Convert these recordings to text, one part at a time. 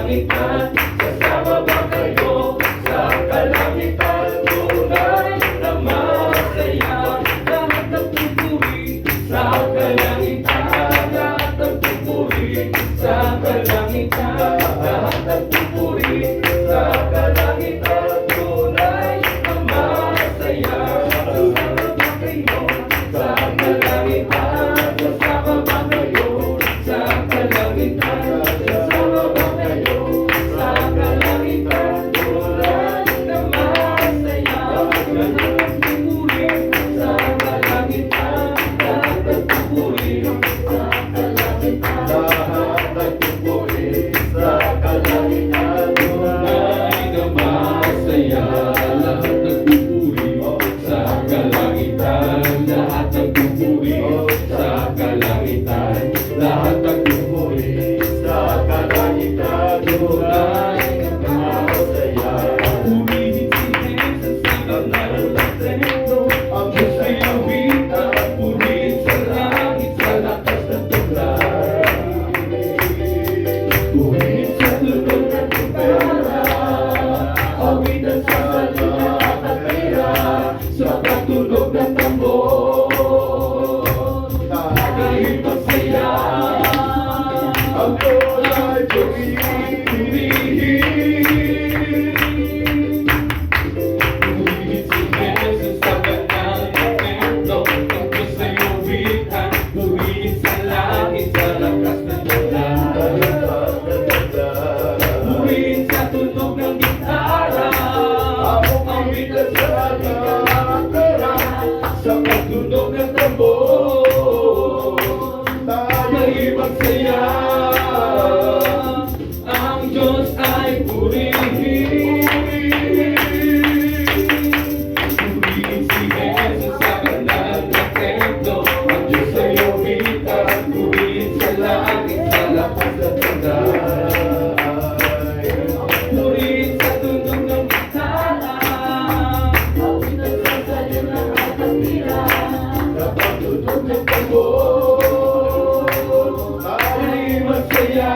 kalangitan. Kasama ba kayo sa kalangitan? Tunay na masaya. Lahat ng pupuri sa kalangitan. Lahat ng pupuri sa kalangitan. Lahat ng pupuri sa kalangitan. Tunay na masaya. Kasama ba kayo sa kalangitan? Kasama ba kayo sa kalangitan? Kasama ba kayo sa kalangitan? Tunay na masaya. Lahat ng pupuri sa kalangitan. Lahat ng pupuri sa kalangitan. Lahat ng pupuri sa kalangitan. Tunay na masaya. Lahat ng pupuri sa kalangitan. Lahat ng pupuri sa kalangitan. Lahat ng pupuri sa kalangitan. Tunay na masaya. Purihin si Jesus sa kanal ng templo. Ang Diyos ay awitan. Purihin sa langit sa lakas ng tulay. Purihin sa tunog ng tumpera. Awitan sa salita at atira. Sa pagtunog ng tambor. Kahit masaya. Ang Diyos ay purihin. Purihin si Jesus sa kanal ng templo. Ang Diyos ay awitan. Purihin sa langit sa lakas ng tulay. Purihin sa tunog ng gitara. Awitan sa salita at atira. Sa pagtunog ng tambor. Tayo'y magsaya. Ang Diyos ay purihin. Purihin si Jesus sa kanal ng templo. Ang Diyos ay awitan. Purihin sa langit sa lakas ng tulay. Purihin sa tunog ng gitara. Awitan sa salita at atira. Sa pagtunog ng tambor. Tayo'y masaya.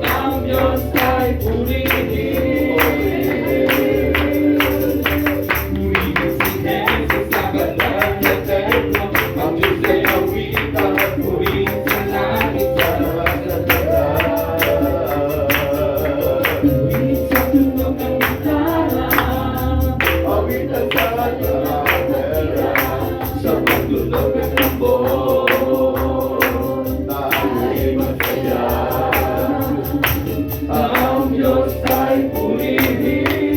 Ang Diyos ay purihin. Purihin si Jesus sa kanal ng templo. Ang Diyos ay awitan. Purihin sa langit sa lakas ng tulay. Purihin sa tunog ng gitara. Awitan sa salita at atira. Sa pagtunog ng tambor. Tayo'y masaya. Ang Diyos ay purihin.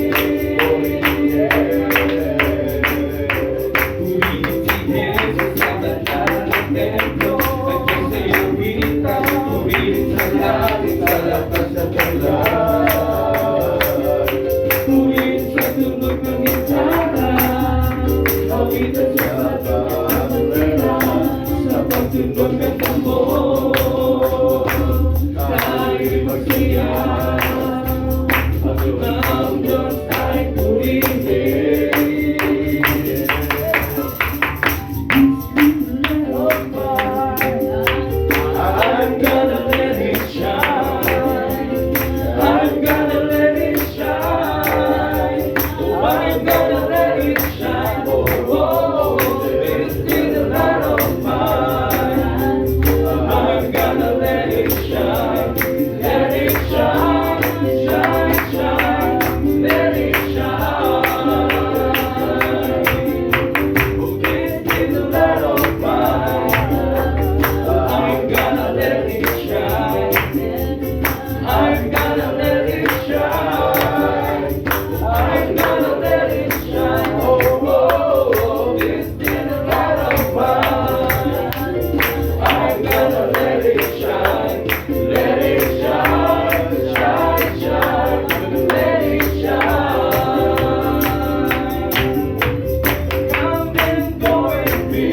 Purihin si Jesus sa kanal ng templo. Ang Diyos ay awitan. Purihin sa langit sa lakas ng tulay. Purihin sa tunog ng gitara. Awitan sa salita at atira. Sa pagtunog ng tambor. Tayo'y magsaya. Ang Diyos ay purihin. I'm gonna let it shine. I'm gonna let it shine. Oh, I'm gonna let it shine. Oh, oh, oh. This is the light of mine. I'm gonna let it shine. Let it shine, shine, shine. Let it shine. Oh, this is the light of mine. I'm gonna let it shine. I'm gonna let it shine. I'm gonna let it shine. Oh, oh, oh. This is the light of mine. I'm gonna let it shine. Let it shine, shine, shine. Let it shine. Come and go with me.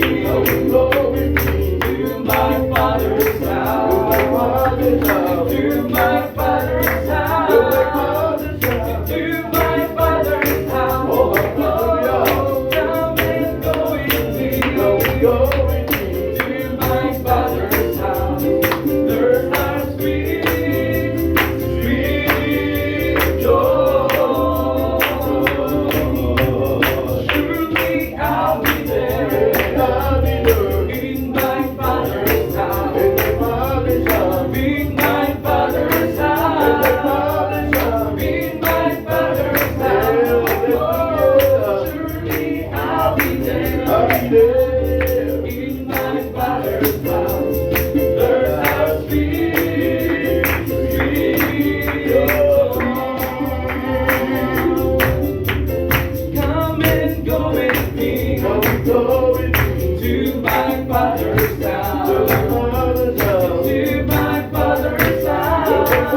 Go with me to my Father's house. To my Father's house. To my Father's house. Oh, come and go with me. Go with me to my Father's house. There's a sweet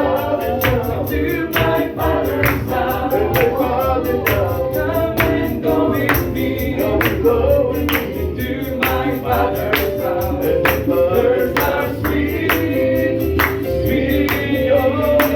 Father's house. To my Father's house. In my Father's house. Come and go with me. Come and go with me. To my Father's house. In my Father's house. Sweet, sweet home.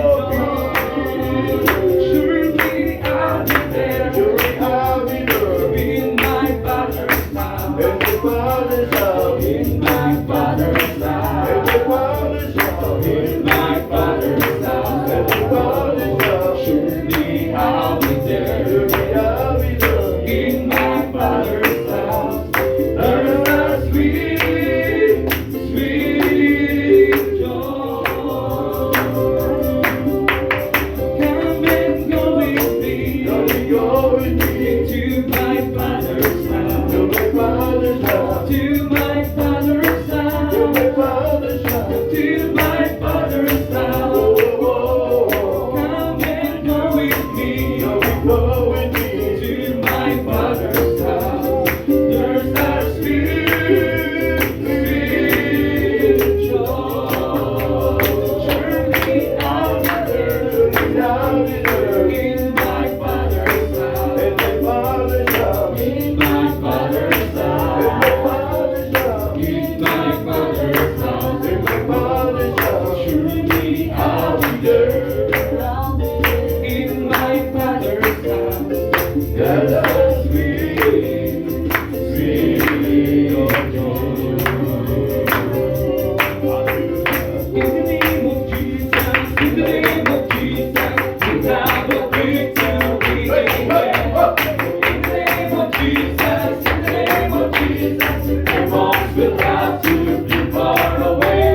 Surely I'll be there. Surely I'll be there. In my Father's house. In my Father's house. In my Father's house. In my Father's house. In my Father's house. In my Father's house. Surely I'll be there. Surely I'll be there. In my Father's house. There's a sweet, sweet joy. Come and go with me. Come and go with me. To my Father's house. To my Father's house. To my Father's house. To my Father's house. To my Father's house. Come and go with me. Come and go with me. To my Father's house. There's a sweet, sweet joy. Surely I'll be there. Surely I'll be there. In my Father's house. In my Father's house. In my Father's house. In my Father's house. In my Father's house. In my Father's house. Surely I'll be there. In my Father's house. There's a sweet, sweet joy. In the name of Jesus, in the name of Jesus, we have a victory. Amen. In the name of Jesus, in the name of Jesus, demons will have to be far away.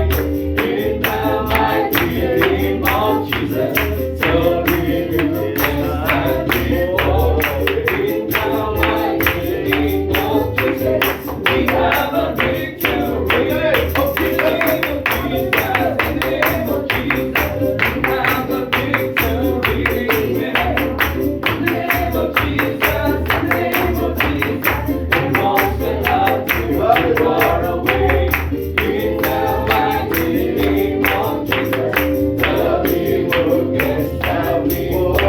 In the mighty name of Jesus, so we will stand before. In the mighty name of Jesus, we have a victory. In the name of Jesus, in the name of Jesus, we have a victory. Amen. In the name of Jesus, in the name of Jesus, demons will have to be far away. In the mighty name of Jesus, the evil can stand before.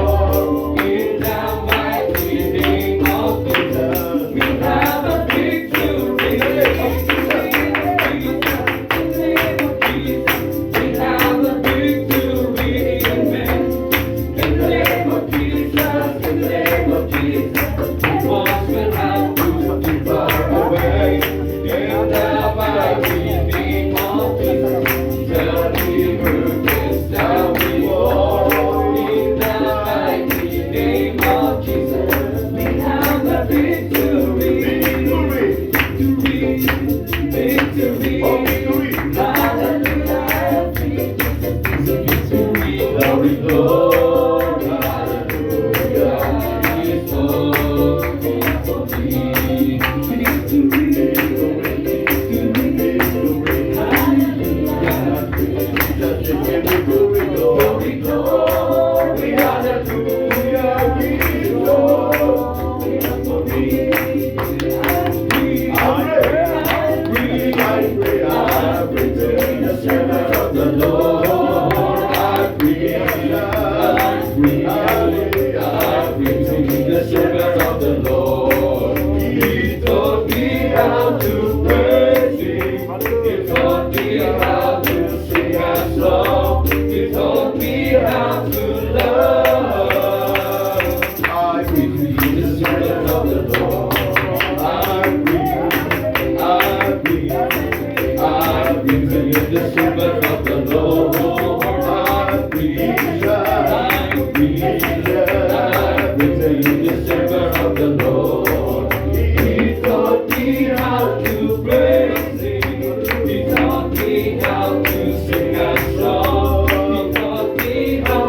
In the mighty name of Jesus, we have a victory. In the name of Jesus, in the name of Jesus, we have a victory. Amen. In the name of Jesus, in the name of Jesus, demons will have to be far away. In the mighty name of Jesus, the evil can stand before. In the mighty name of Jesus, we have a victory. Victory, victory, hallelujah, victory, glory, glory, hallelujah, it's all for me. Victory, victory, glory, glory, hallelujah, it's all for me. I pray to the servant of the Lord. I pray to the servant of the Lord. He taught me how to praise Him. He taught me how to sing a song. He taught me how to love. I pray to the servant of the Lord. I pray to the servant of the Lord. I pray to the servant of the Lord. He taught me how to praise Him. He taught me how to sing a song. He taught me how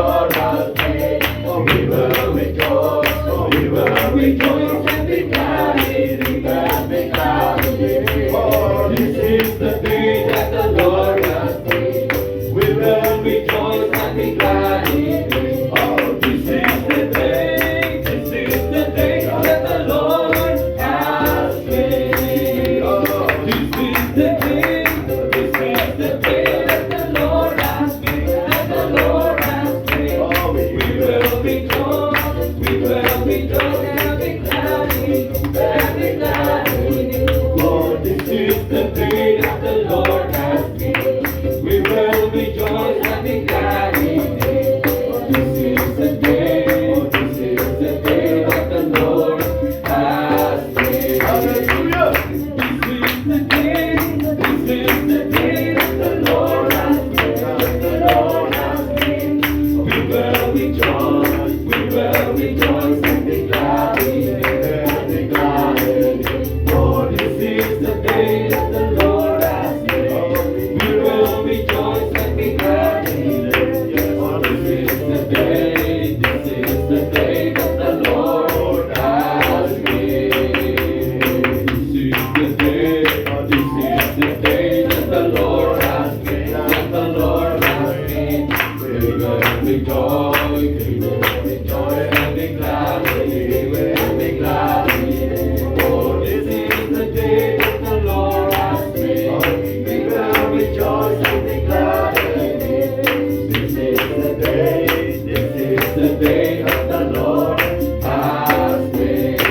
Lord has made. We will rejoice, we will rejoice and be glad in it, and be glad in it. For this is the day that the Lord has made. We will rejoice and be glad in it. Oh, this is the day, this is the day that the Lord has made. Oh, this is the day, this is the day that the Lord has made, that the Lord has made. Oh, we will rejoice, we will rejoice and be glad in it, and be glad in it. Oh, this is the day that the Lord has made. We will rejoice and be glad in it. This is the day, this is the day that the Lord has made. Hallelujah! This is the day, this is the day that the Lord has made, that the Lord has made. We will rejoice, we will rejoice and be glad in it, and be glad in it. For this is the day that the Lord has made. We will rejoice and be glad in it. For this is the day, this is the day that the Lord has made. This is the day, this is the day that the Lord has made, that the Lord has made. We will rejoice, we will rejoice and be glad in it, and be glad in it. For this is the day that the Lord has made. We will rejoice and be glad in it. This is the day, this is the day that the Lord has made.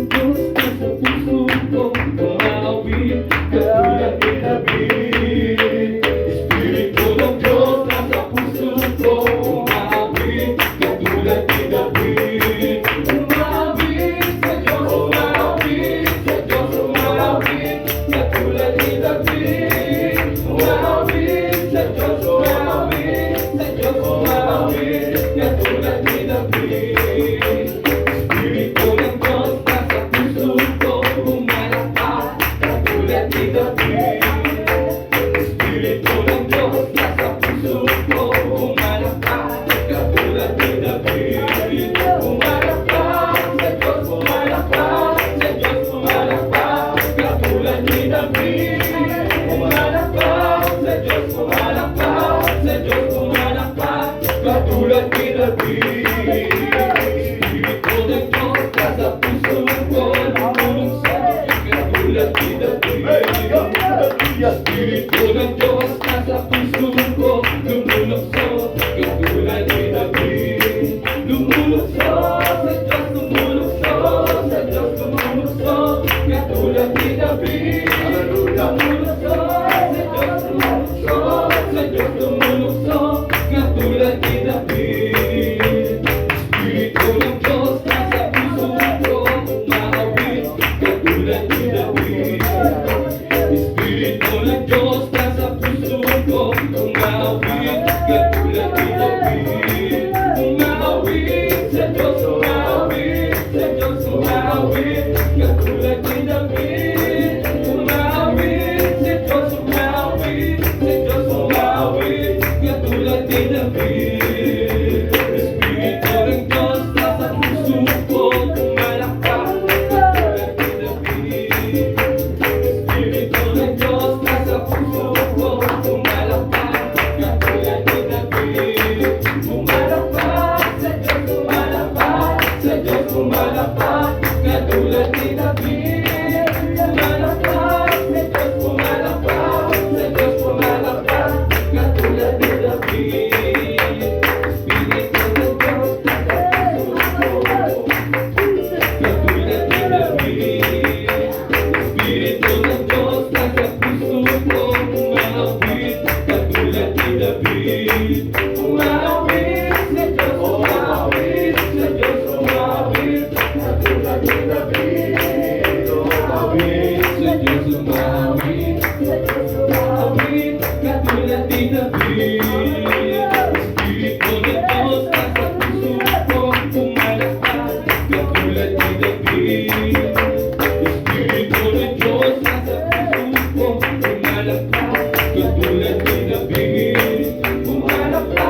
Diyos nasa puso ko, umawit, katulad ni David. Espiritu ng Diyos nasa puso ko, umawit, katulad ni David. Umawit sa Diyos, umawit sa Diyos, umawit, katulad ni David. Umawit sa Diyos, umawit sa Diyos, umawit, katulad ni David. Espiritu ng Diyos nasa puso ko, umalakas, katulad ni David. Espiritu ng Diyos nasa puso ko, umalakas, katulad ni David. Umalakas sa Diyos, umalakas sa Diyos, umalakas, katulad ni David. Umalakas sa Diyos, umalakas sa Diyos, umalakas, katulad ni David. Espiritu ng Diyos nasa puso ko, lumulungsod, katulad ni David. Espiritu ng Diyos nasa puso ko, lumulungsod, katulad ni David. Lumulungsod sa Diyos, lumulungsod sa Diyos, lumulungsod, katulad ni David. Lumulungsod sa Diyos, lumulungsod sa Diyos, lumulungsod, katulad ni David. Espiritu ng Diyos nasa puso ko, umawit, katulad ni David. Espiritu ng Diyos nasa puso ko, umawit, katulad ni David. Umawit sa Diyos, umawit sa Diyos, umawit, katulad ni David. Umawit sa Diyos, umawit sa Diyos, umawit, katulad ni David. Espiritu ng Diyos nasa puso ko, umalakas, katulad ni David. Espiritu ng Diyos nasa puso ko, umalakas, katulad ni David. Umalakas sa Diyos, umalakas sa Diyos, umalakas, katulad ni David. Umalakas sa Diyos, umalakas sa Diyos, umalakas, katulad ni David. Espiritu ng Diyos nasa puso ko, katulad ni David. Espiritu ng Diyos nasa puso ko, umawit, katulad ni David. Umawit sa Diyos, umawit sa Diyos, umawit, katulad ni David. Umawit sa Diyos, umawit sa Diyos, umawit, katulad ni David. Espiritu ng Diyos nasa puso ko, umalakas, katulad ni David. Espiritu ng Diyos nasa puso ko, umalakas, katulad ni David. Umalakas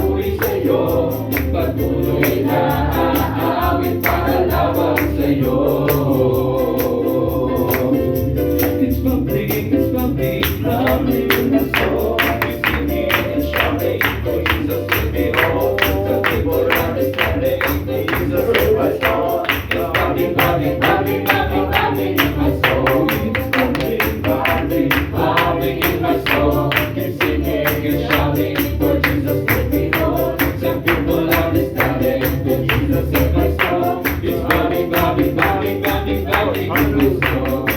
papuri sa'yo, patuloy na aawit para lawak sa'yo. It's bubbling in my soul. We're singing and shouting, for Jesus will be home. Some people are understanding, Jesus is my song. It's bubbling, bubbling, bubbling, bubbling, bubbling in my soul. It's bubbling, bubbling, bubbling in my soul. Keep singing and shouting, for Jesus will be home. Some people are understanding, for Jesus is my song. It's bubbling, bubbling, bubbling, bubbling, bubbling in my soul.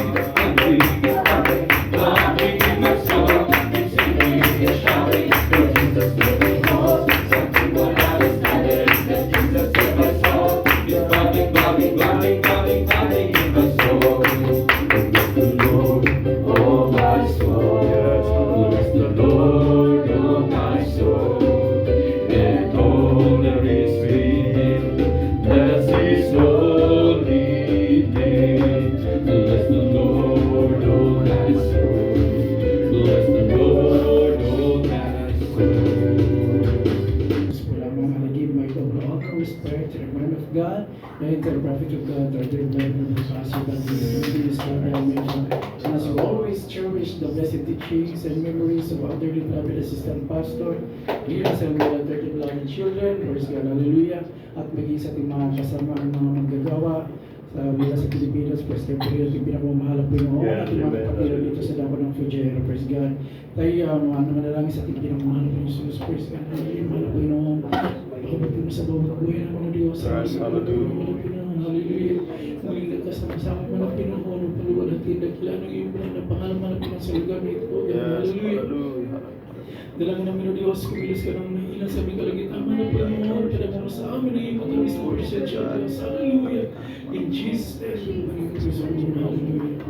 Respect to the man of God and to the prophet of God, to the man of the pastor that we and as we always cherish the blessed teachings and memories of our dearly beloved assistant pastor, here sa mga dearly beloved children, praise God, hallelujah, at maging sa ating mga kasama ang mga manggagawa sa mula sa Pilipinas, praise God, pero yung pinamamahal ang Pinoon at yung mga kapatiran dito sa dapat ng Fujero, praise God. Tayo manalangin sa ating pinamamahal ng Jesus, praise God, hallelujah, mahal ang Pinoon. Pagkabatin mo sa bawat buhay ng mga Diyos. Hallelujah. Muling nagkasama-sama mo ng Pinoon, ng paluwa ng tindag, kilala ng iyong bulan, ng pangalan mo ng Pinoon sa lugar na ito. Hallelujah. Dalangin namin ng Diyos, kumilos ka ng mahilang sa aming kalagitan ng Pinoon, pinag mo sa amin ng iyong matamis na worship siya, Diyos. Hallelujah. In Jesus' name, hallelujah.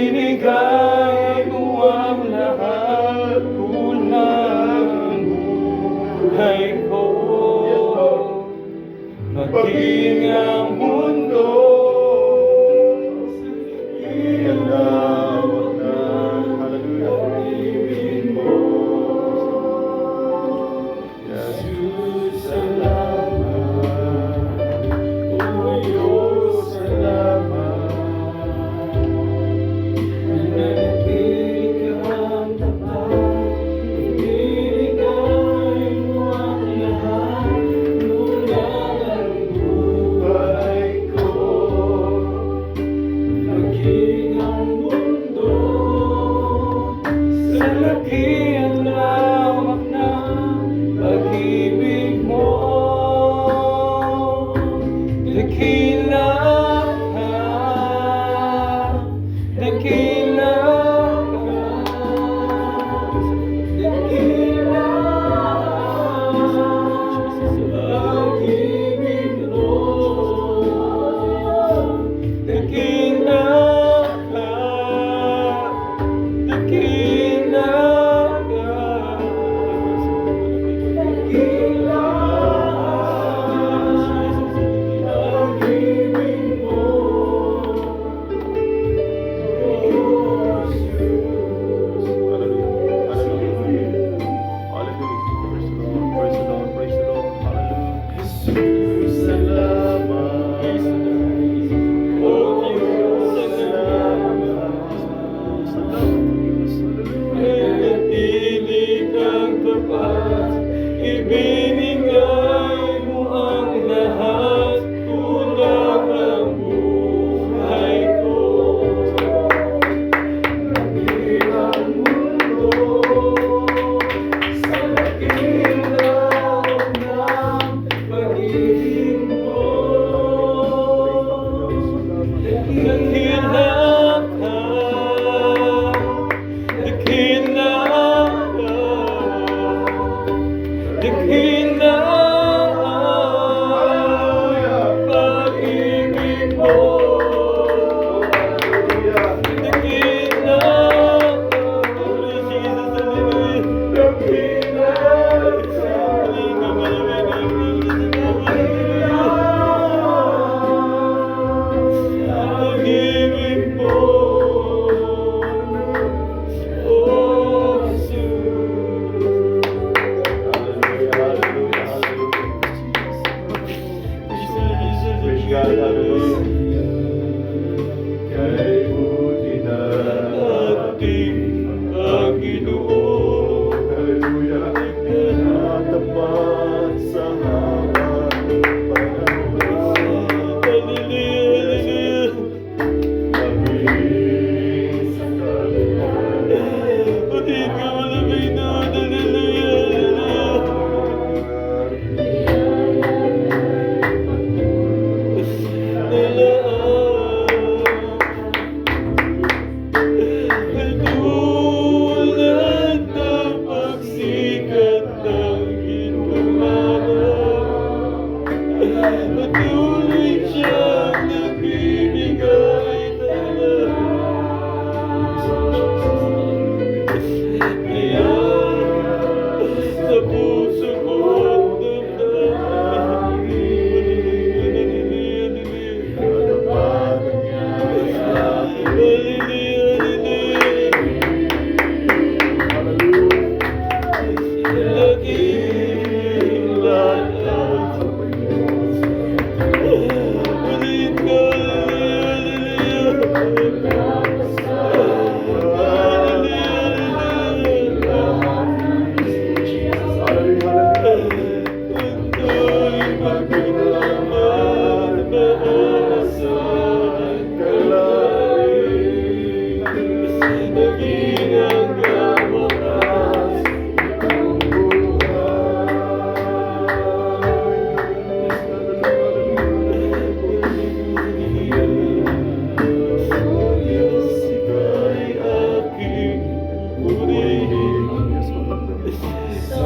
Ibinigay mo ang lahat ng buhay ko, maging ang mundo ialawak na pag-ibig mo. Jesus, salamat. O Diyos, salamat. Ibinigay mo ang lahat mula ng buhay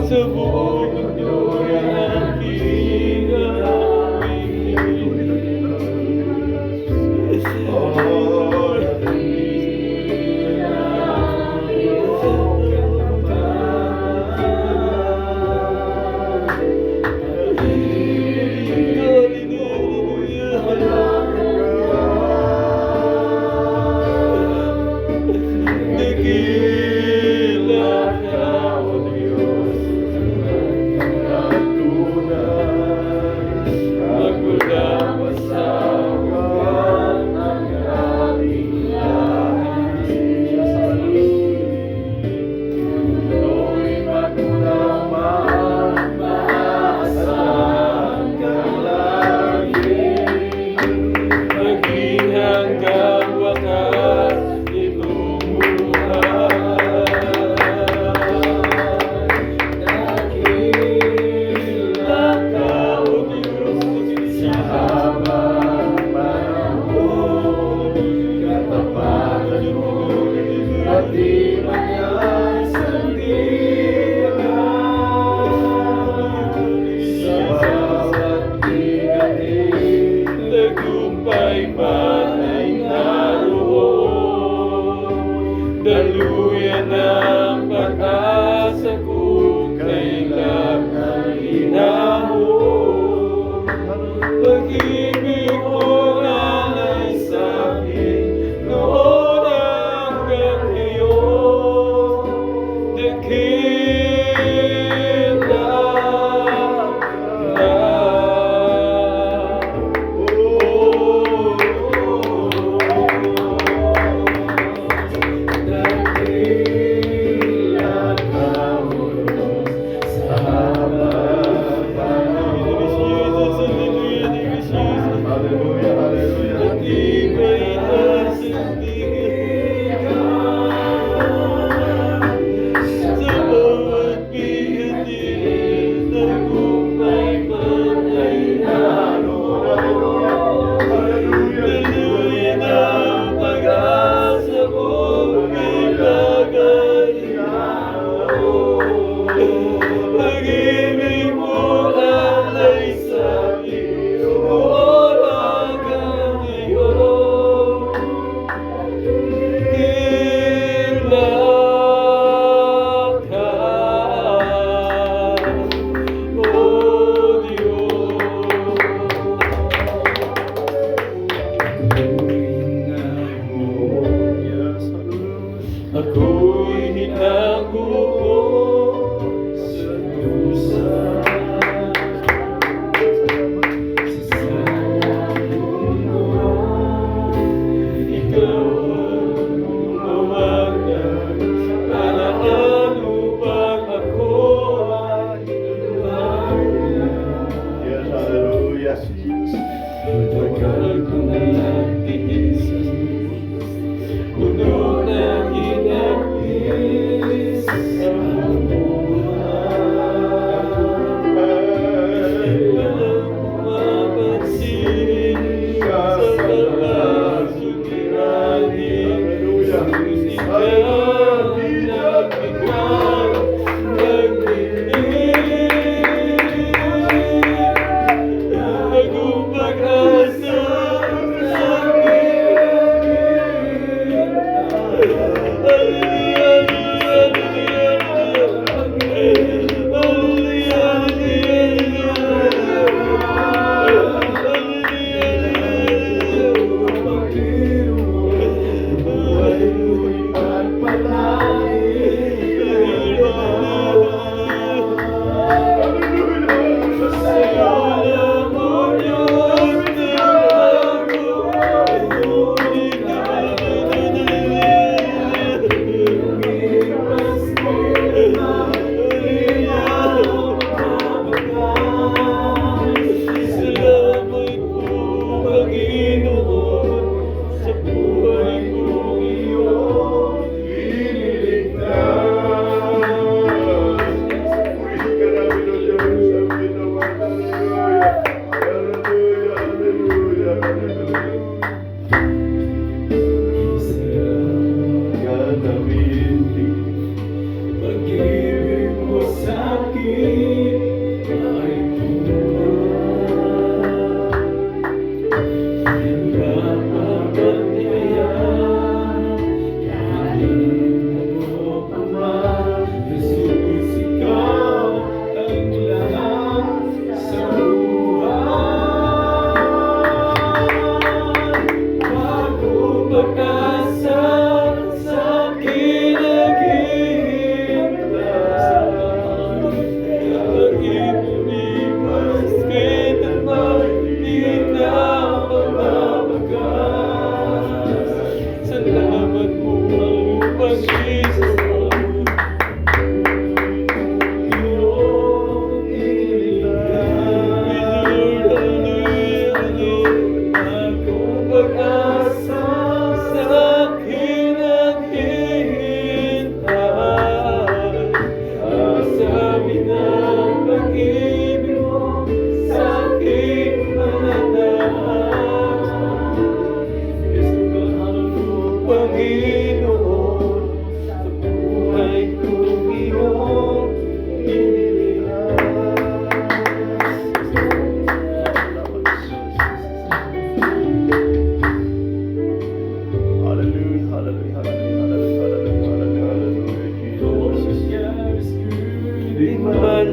sa buong mundo aking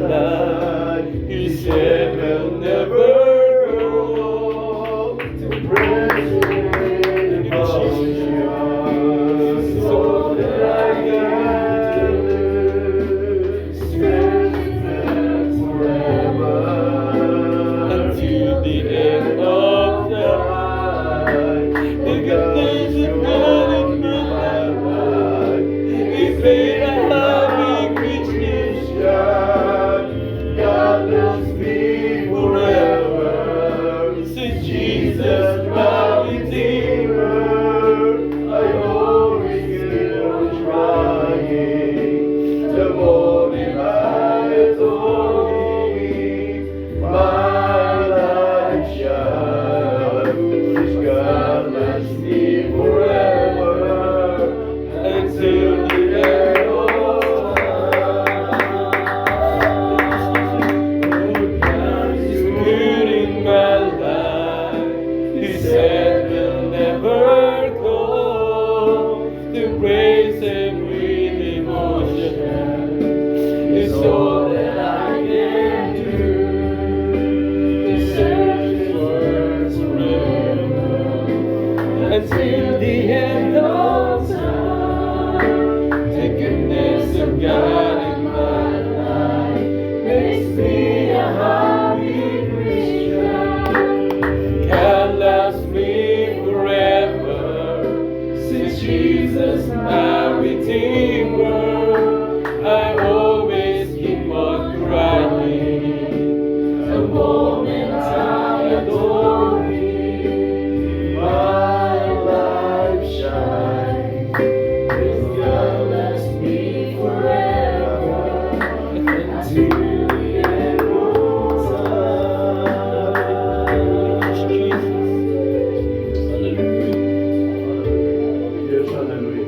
life. He said we'll never go to present devotion, so that I can spend them forever until the end of time. The goodness of God in my life, He made a happy Christian child. God loves me forever. Since Jesus, my Redeemer, I always keep on trying. The moment I adore Him, my life shines. God loves me forever until the end of time. God is good in my life. He said we'll never go to praise Him with emotion. It's all that I can do to search His words forever until the end of time. The goodness of God in my life makes me a happy Christian. God loves me forever. Since Jesus, my Redeemer, I always keep on crying. The moment I adore Him, my life shines. 'Cause God loves me forever until the end of time. Yes, hallelujah.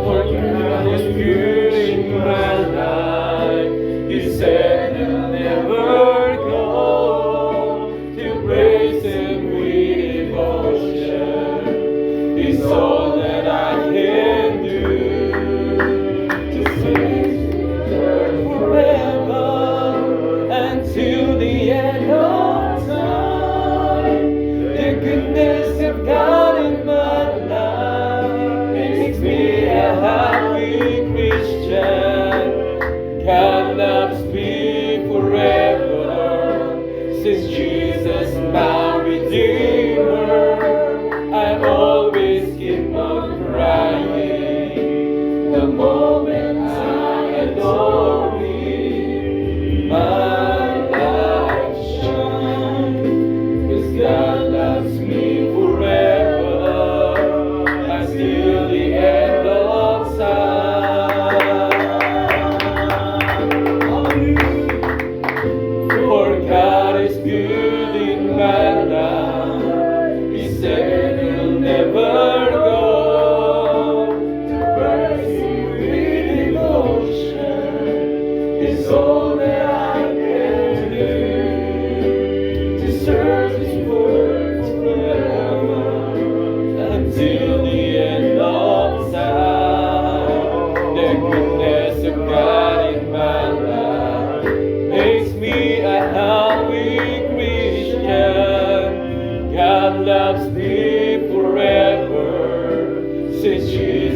For God is good in my life. He said He'll never go to praise Him with devotion. It's all that I can do to sing forever until the end of time. The goodness of God in my life makes me a happy Christian. God loves me forever. Since Jesus, my Redeemer, I always keep on crying. The moment I adore Him, my life shines. 'Cause God loves me forever until the end of time. For God is good in my life. He said He'll never go to praise Him with devotion. It's all that I can do to search His words forever until the end of time. The goodness of God in my life makes me a happy Christian. God loves me forever. Since Jesus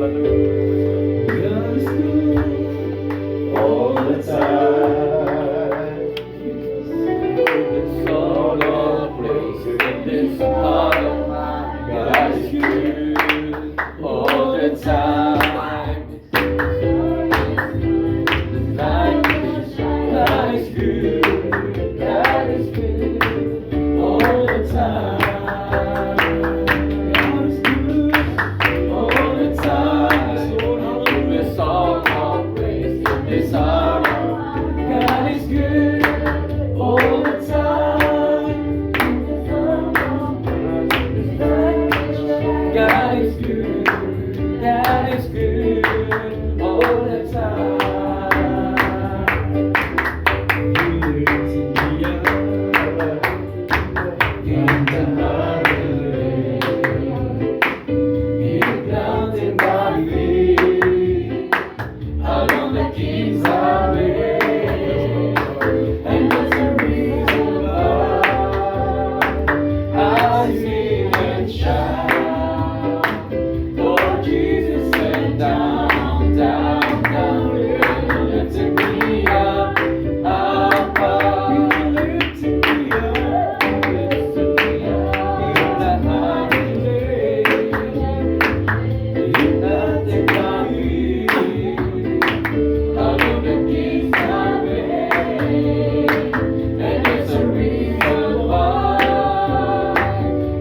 Hallelujah. God is good All the time. This song of praise in this heart of mine. God is good all the time. God is good. God is good all the time. God is good All the time. This song of praise in this heart of mine. God is good all the time. God is good. God is good all the time. Mountain valley, along the King's Highway, and that's the reason why I sing and shout. For Jesus went down, down, down, and lifted me up, up, up. Lifted me up, lifted me up in the highway. Nothing can be out of the King's Highway, and it's a reason why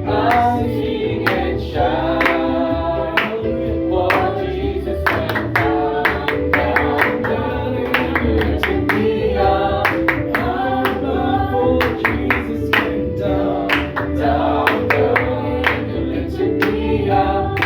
I sing and shout. For Jesus went down, down, down, and lifted me up, up. For Jesus went down, down, down, and lifted me up.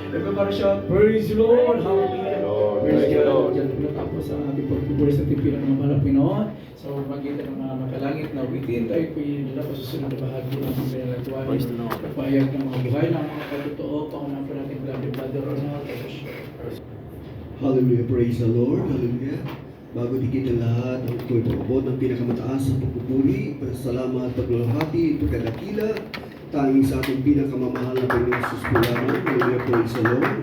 Everybody shout, praise the Lord, hallelujah. Lord, praise the Lord. Diyan po natapos ang ating pagpupuri sa tipilan ng mga Pinoon. Sa magitan ng mga makalangit na witin, tayo po yung nila sa susunod na bahagi ng mga pinalagtuan. Pagpahayag ng mga buhay ng mga katotoo, pangunahan po natin Brother Ronald. Hallelujah, praise the Lord, hallelujah. Bago kita lahat, ang ko'y pagkabot ng pinakamataas sa pagpupuri, pasalamat, paglulahati, pagkadakila, tanging sa ating pinakamamahal na Panginoon Jesus po lamang. Hallelujah, praise the Lord.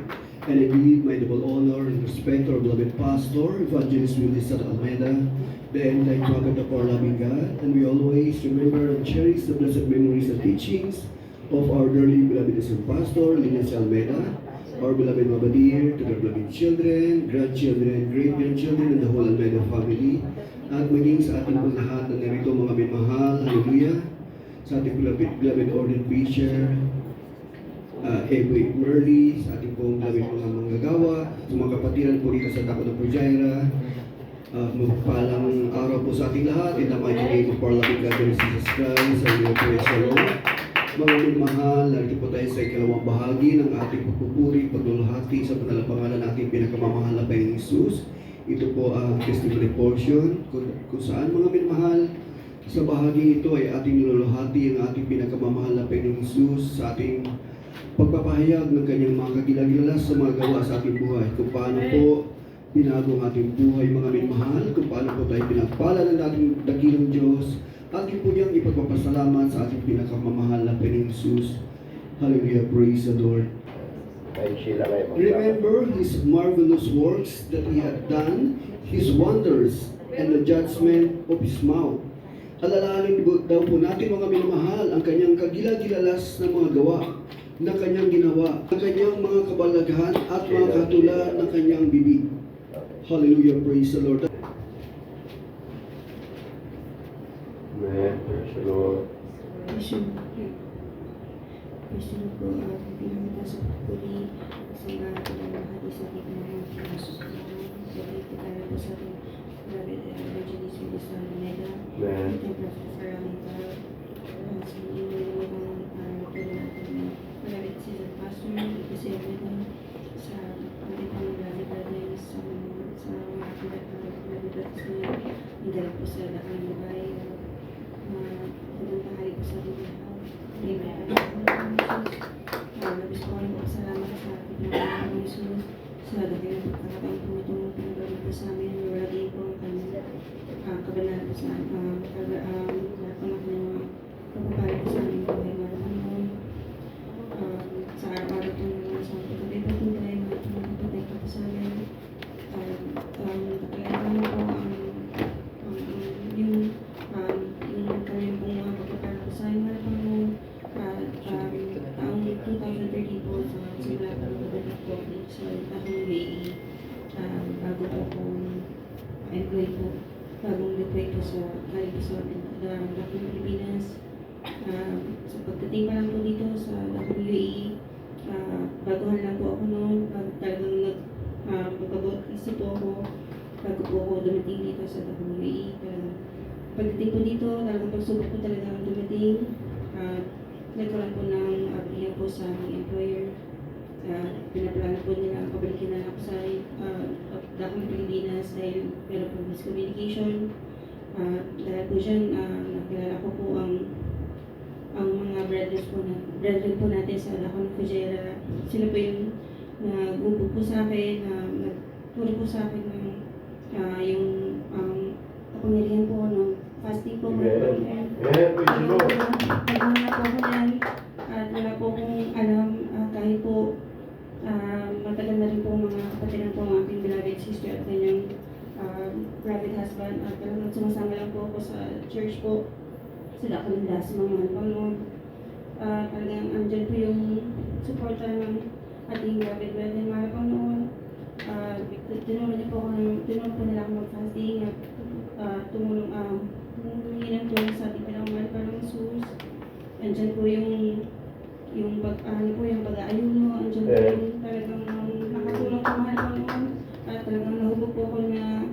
And indeed, my double honor and respect to our beloved pastor, Evangelist Willis Almeida, the entire prophet of our loving God. And we always remember and cherish the blessed memories and teachings of our dearly beloved pastor, Linus Almeida, our beloved Mama Dear, to their beloved children, grandchildren, great-grandchildren, and the whole Almeida family. At maging sa ating pong lahat na narito mga minmahal, hallelujah, sa ating beloved ordained preacher, Edwin Merly, sa ating pong beloved mga manggagawa, sa mga kapatiran po dito sa Dako ng Pujaira. Magpalang araw po sa ating lahat, in the mighty name of our loving God, Jesus Christ, hallelujah, praise the Lord. Mga minmahal, narito po tayo sa ikalawang bahagi ng ating pagpupuri, paglulahati sa panalapangalan natin pinakamamahal na Panginoong Jesus. Ito po ang testimony portion kung saan mga minmahal, sa bahagi ito ay ating niluluhati ang ating pinakamamahal na Panginoong Jesus sa ating pagpapahayag ng kanyang mga kagilagilas sa mga gawa sa ating buhay. Kung paano po binago ang ating buhay mga minmahal, kung paano po tayo pinagpala ng ating dakilang Diyos, ating po niyang ipagpapasalamat sa ating pinakamamahal na Panginoong Jesus. Hallelujah, praise the Lord. Remember His marvelous works that He had done, His wonders, and the judgment of His mouth. Alalahanin daw po natin mga minamahal ang kanyang kagilagilalas na mga gawa na kanyang ginawa, ang kanyang mga kabalaghan at mga katula ng kanyang bibig. Hallelujah, praise the Lord. Amen. Praise the Lord. Question po, pinamata sa pagpuli sa mga pinamahati sa ating mga kinasusunod. Pagkita tayo po sa ating Prophet Evangelist Willis Almeida. Amen. Ito yung Prophet Faramita. Sa hindi mo naman pwede natin Prophet Season Pastor, kasi sa ating mga brothers sa mga brothers na nidala po sa lakang lubay. Magandang tahali po sa ating lahat. Amen. Labis po rin po salamat sa ating mga Jesus sa dating pagkakataon po itong pinagawin sa amin. Lagi po ang kanyang kabanal sa lahat po ng pagpapahali sa amin sa pagdating pa lang po dito sa UAE, baguhan lang po ako noon. Talagang magpapabautismo po ako bago po ako dumating dito sa UAE. Pagdating po dito, talagang pagsubok po talaga ang dumating. Nagkaroon po ng abrihan po sa aming employer. Pinaplano po nila pabalikin na ako sa Dakong Pilipinas dahil meron po miscommunication. Dahil po dyan, nakilala ko po ang mga brethren po natin sa Dakong Fujera. Sila po yung nag-ubog po sa akin, nagturo po sa akin ng yung kapangyarihan po ng fasting po. Naghahanap po ako yan at wala po akong alam kahit po matagal na rin po mga kapatiran po ang aking beloved sister at kanyang private husband at talagang sumasama lang po ako sa church po sa Dacalindas, mga Panginoon. Talagang andyan po yung suporta ng ating beloved brethren, mga Panginoon. Tinulong po nila ako mag-fasting at tumulong ng tulong sa ating pinamahal pa ng Jesus. Andyan po yung pag-aayuno, andyan po yung talagang nakatulong po mahal po noon at talagang nahubog po ako na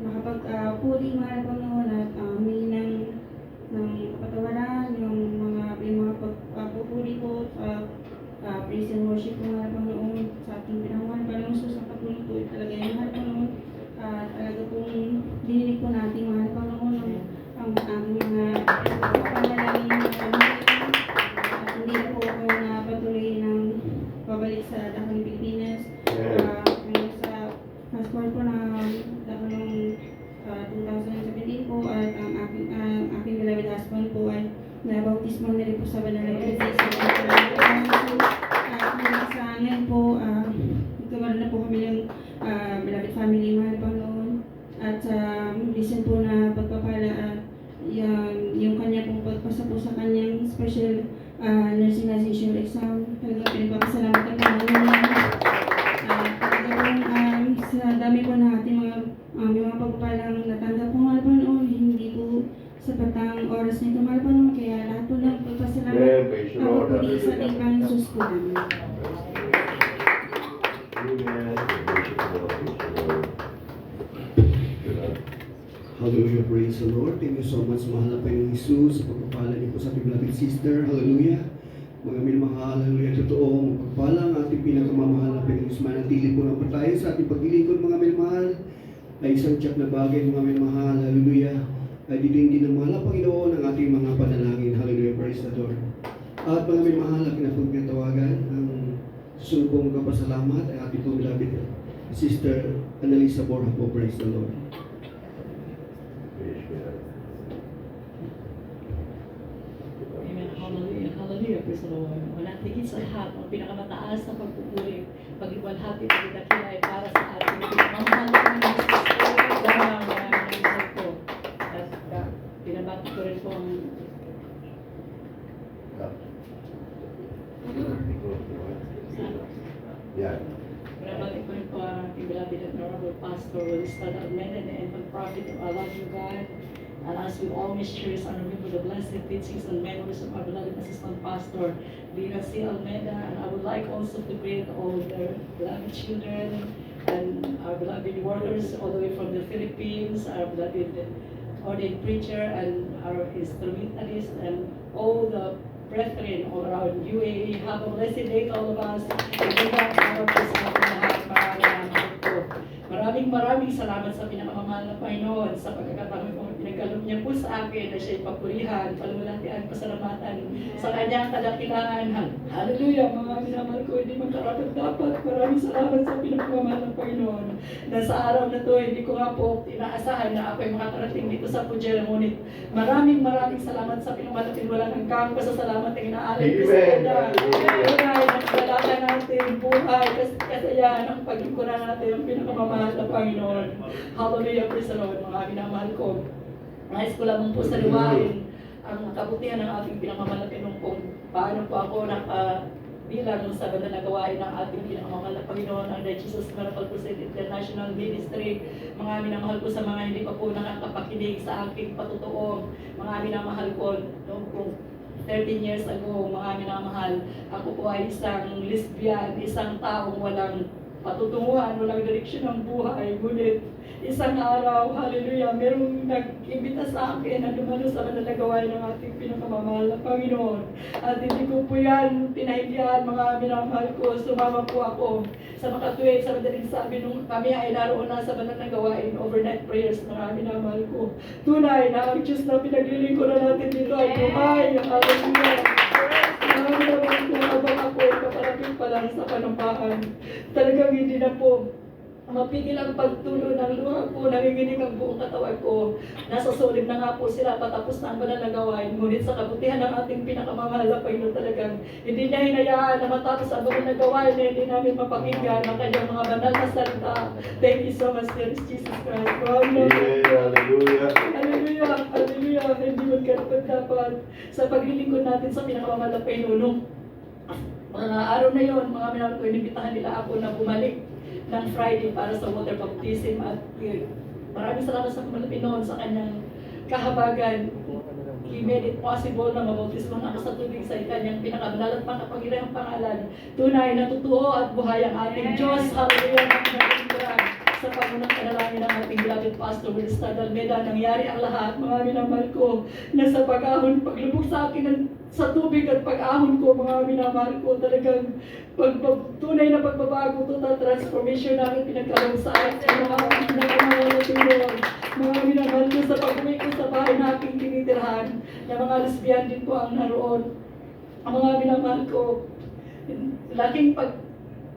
makapag-puli mahal po noon at humingi ng kapatawaran, yung mga pagpupuli po sa praise and worship po mahal po noon sa ating pinamahal pa ng Jesus. Ang patuloy po talaga yung mahal po noon talaga pong dininig po natin mahal po noon ang mga panalangin ng pamilya. Hindi na po ako napatuloy ng pabalik sa Dakong Pilipinas. Sa passport po na Dakong 2017 po at ang aking beloved husband po ay nabautismo na rin po sa Banal na Jesus. Sa ngayon po, nagkaroon na po kami ng beloved family mahal pa noon at listen po na pagpapala yung kanya pong pagpasa po sa kanyang special nursing licensure exam. Talagang pinagpapasalamat ako namin niya. Talagang sa dami po ng ating mga pagpapalang natanggap po mahal pa noon, hindi po sapat ang oras nito mahal pa noon, kaya lahat po ng pagpasalamat ako po di sa ating Panginoon Jesus po namin. Hallelujah, praise the Lord. Thank you so much, mahal na Panginoon Jesus, sa pagpapala niyo po sa ating beloved sister. Hallelujah. Mga minamahal, hallelujah, totoo, magpapala ang ating pinakamamahal na Panginoon Jesus. Manatili po na tayo sa ating paglilingkod, mga minamahal, ay isang tiyak na bagay, mga minamahal, hallelujah, ay didingin ng mahal na Panginoon ang ating mga panalangin. Hallelujah, praise the Lord. At mga minamahal, ang kinapagkatawagan, ang susunod pong kapasalamat ay ating pong beloved sister Annalisa Borja po, praise the Lord. Amen. Hallelujah. Hallelujah. Praise the Lord. Wala tigit sa lahat. Ang pinakamataas na pagpupuri, pag-iwalhati, pag-idakila ay para sa ating pinamamahal na Panginoon Jesus. Maraming po. At pinabati ko rin po ang pinabati ko rin po ang ating beloved and honorable Pastor Wilson Almeda and the prophet of our loving God. And as we always cherish and remember the blessed teachings and memories of our beloved assistant pastor, Lina C. Almeda, and I would like also to greet all the beloved children and our beloved workers all the way from the Philippines, our beloved ordained preacher and our instrumentalist and all the brethren all around UAE. Have a blessed day to all of us. And good luck sa ating lahat. Maraming salamat sa pinakamamahal na Panginoon sa pagkakataon kong pinagkaloob niya po sa akin na siya'y papurihan, palulatian, pasalamatan sa kanyang kadakilaan. Hallelujah! Mga minamahal ko, hindi magkarapat-dapat. Maraming salamat sa pinakamamahal na Panginoon na sa araw na to, hindi ko nga po inaasahan na ako'y makakarating dito sa Pujera. Ngunit maraming salamat sa pinakamahal na walang hanggang pasasalamat ang inaalay ko sa kanya. Buhay, nagdalatan natin, buhay, kasayahan ang paglingkuran natin ang pinakamamahal na Panginoon. Hallelujah, praise the Lord, mga minamahal ko. Nais ko lamang po saliwain ang kabutihan ng ating pinakamamahal na Panginoon kung paano po ako bilang sa banal na gawain ng ating pinakamamahal na Panginoon, ang The Jesus Miracle Crusade International Ministry. Mga minamahal ko sa mga hindi pa po nakakapakinig sa aking patutuo, mga minamahal ko, kung 13 years ago, mga minamahal, ako po ay isang lesbian, isang taong walang patutunguhan, walang direksyon ng buhay. Ngunit isang araw, hallelujah, merong nag-imbita sa akin na dumalo sa banal na gawain ng ating pinakamamahal na Panginoon. At hindi ko po yan pinahindihan, mga minamahal ko. Sumama po ako sa makatuwid, sa madaling sabi nung kami ay naroon na sa banal na gawain, overnight prayers, mga minamahal ko. Tunay na ang Diyos na pinaglilingkuran natin dito ay buhay. Hallelujah. Mga minamahal ko, habang ako ay kaparating pa lang sa panumpahan, talagang hindi na po mapigil ang pagtulo ng luha ko, nanginginig ang buong katawan ko. Nasa solid na nga po sila, patapos na ang banal na gawain. Ngunit sa kabutihan ng ating pinakamamahal na Panginoon talagang hindi niya hinayaan na matapos ang banal na gawain na hindi namin mapakinggan ang kanyang mga banal na salita. Thank you so much, dear Jesus Christ. Hallelujah. Hallelujah, hallelujah. Hindi magkarapat-dapat sa paglilingkod natin sa pinakamamahal na Panginoon. Mga araw na yon, mga minamahal ko, inimbitahan nila ako na bumalik ng Friday para sa water baptism at maraming salamat sa Panginoon sa kanyang kahabagan. He made it possible na mabautismo na ako sa tubig sa kanyang pinakabanal at pangkapangyarihang pangalan. Tunay na totoo at buhay ang ating Diyos. Hallelujah, natin sa pangunang panalangin ng ating beloved Pastor Will Almeda, nangyari ang lahat, mga minamahal ko, na sa pag-ahon, paglubog sa akin sa tubig at pag-ahon ko, mga minamahal ko, talagang tunay na pagbabago, total transformation namin pinagkaroon sa akin, mga pinakamahal na tulong, mga minamahal ko, sa pag-uwi ko sa bahay na aking tinitirhan, na mga lesbian din po ang naroon, ang mga minamahal ko, laking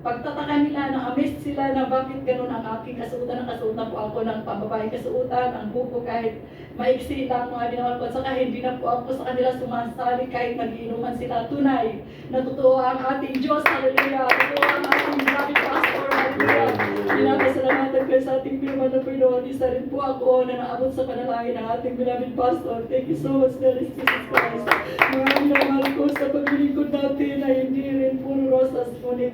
pagtataka nila, na-amaze sila na bakit ganun ang aking kasuotan. Nakasuotan po ako ng pambabaeng kasuotan, ang buko kahit maiksi lang, mga binawal ko. Saka hindi na po ako sa kanila sumasali kahit nagiinuman sila. Tunay na totoo ang ating Diyos. Hallelujah. Totoo ang ating beloved Pastor. Hallelujah. Pinapasalamatan ko sa ating pinamahal na Panginoon. Isa rin po ako na naabot sa panalangin ng ating beloved Pastor. Thank you so much, Lord Jesus Christ. Mga minamahal ko sa paglilingkod natin na hindi rin puro rosas, ngunit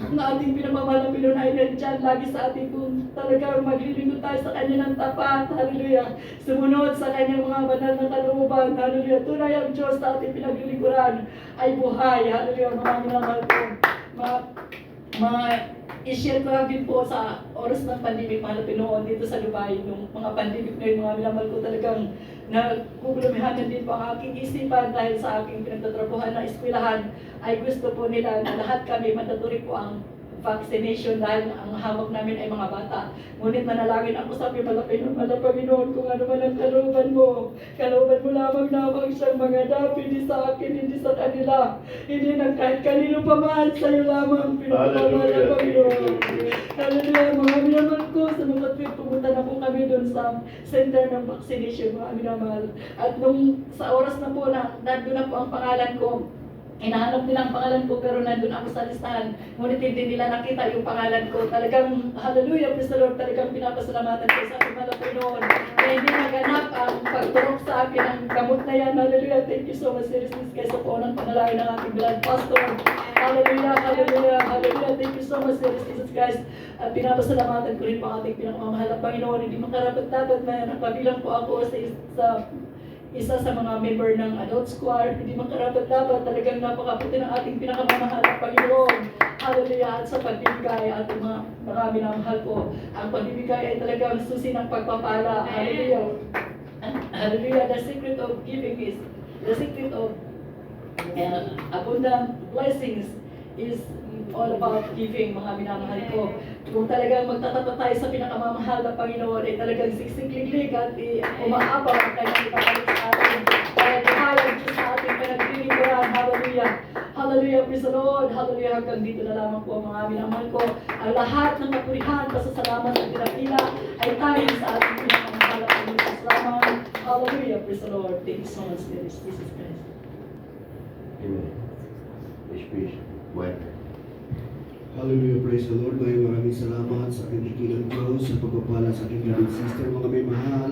na ating pinamamahal na Panginoon ay nandyan lagi sa ating kung talagang maglilingkod tayo sa Kanya ng tapat. Hallelujah. Sumunod sa Kanyang mga banal na kalooban. Hallelujah. Tunay ang Diyos sa ating pinaglilingkuran ay buhay. Hallelujah. Mga minamahal ko. I-share ko lang din po sa oras ng pandemic, mahal na Pinoon dito sa Dubai, nung mga pandemic na yung mga minamahal ko talagang nagugulumihanan din po ang aking isipan dahil sa aking pinagtatrabuhan na eskwelahan ay gusto po nila na lahat kami mandatory po ang vaccination dahil ang hawak namin ay mga bata. Ngunit manalangin ako sa Panginoon kung ano man ang kalooban mo. Kalooban mo lamang na ang siyang mga dapat, hindi sa akin, hindi sa kanila. Hindi na kahit kanino pa man, sa'yo lamang pinapamahal ng Panginoon. Hallelujah, mga minamahal ko, sa mga tweet, pumunta na po kami doon sa center ng vaccination, mga minamahal. At nung sa oras na po na, nandun na po ang pangalan ko, hinahanap nila ang pangalan ko pero nandun ako sa listahan. Ngunit hindi nila nakita yung pangalan ko. Talagang, hallelujah, praise the Lord, talagang pinapasalamatan ko sa ating mga Panginoon. Kaya hindi naganap ang pagturok sa akin ang gamot na yan. Hallelujah, thank you so much, seriously, kaysa po ng panalangin ng ating beloved Pastor. Hallelujah, hallelujah, hallelujah, thank you so much, seriously, guys. At pinapasalamatan ko rin po ang ating pinakamamahal na Panginoon. Hindi makarapat-dapat na nakabilang po ako sa isa sa mga member ng adult squad, hindi makarapat-dapat, talagang napakabuti ng ating pinakamamahal na Panginoon. Hallelujah, at sa pagbibigay, ating mga marami na mahal ko. Ang pagbibigay ay talagang susi ng pagpapala. Hallelujah. Hallelujah, the secret of giving is, the secret of abundant blessings is all about giving, mga minamahal ko. Kung talagang magtatapat tayo sa pinakamamahal na Panginoon, ay talagang siksikliglig at umaabang ang kanyang ipapalit sa atin. Kaya tumayag Diyos sa ating pinaglilingkuran. Hallelujah. Hallelujah, praise the Lord. Hallelujah, hanggang dito na lamang po mga minamahal ko. Ang lahat ng kapurihan, pasasalamat at pinakila ay tayo sa ating pinakamamahal na Panginoon. Salamat. Hallelujah, praise the Lord. Thank you so much, dear Jesus Christ. Amen. Peace. Bueno. Hallelujah, praise the Lord. Maraming salamat sa aking dakilang Diyos, sa pagpapala sa aking beloved sister, mga may mahal.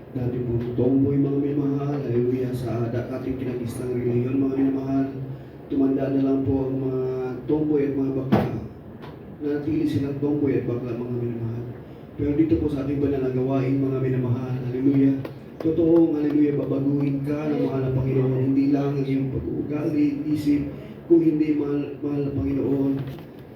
Dati po tomboy, mga may mahal. Hallelujah, sa ating kinagislang reliyon, mga may mahal. Tumanda na lang po ang mga tomboy at mga bakla. Nanatili silang tomboy at bakla, mga may mahal. Pero dito po sa ating banal na gawain, mga may mahal. Hallelujah. Totoong, hallelujah, babaguhin ka ng mahal na Panginoon. Hindi lang ang iyong pag-uugali, isip, kung hindi mahal na Panginoon.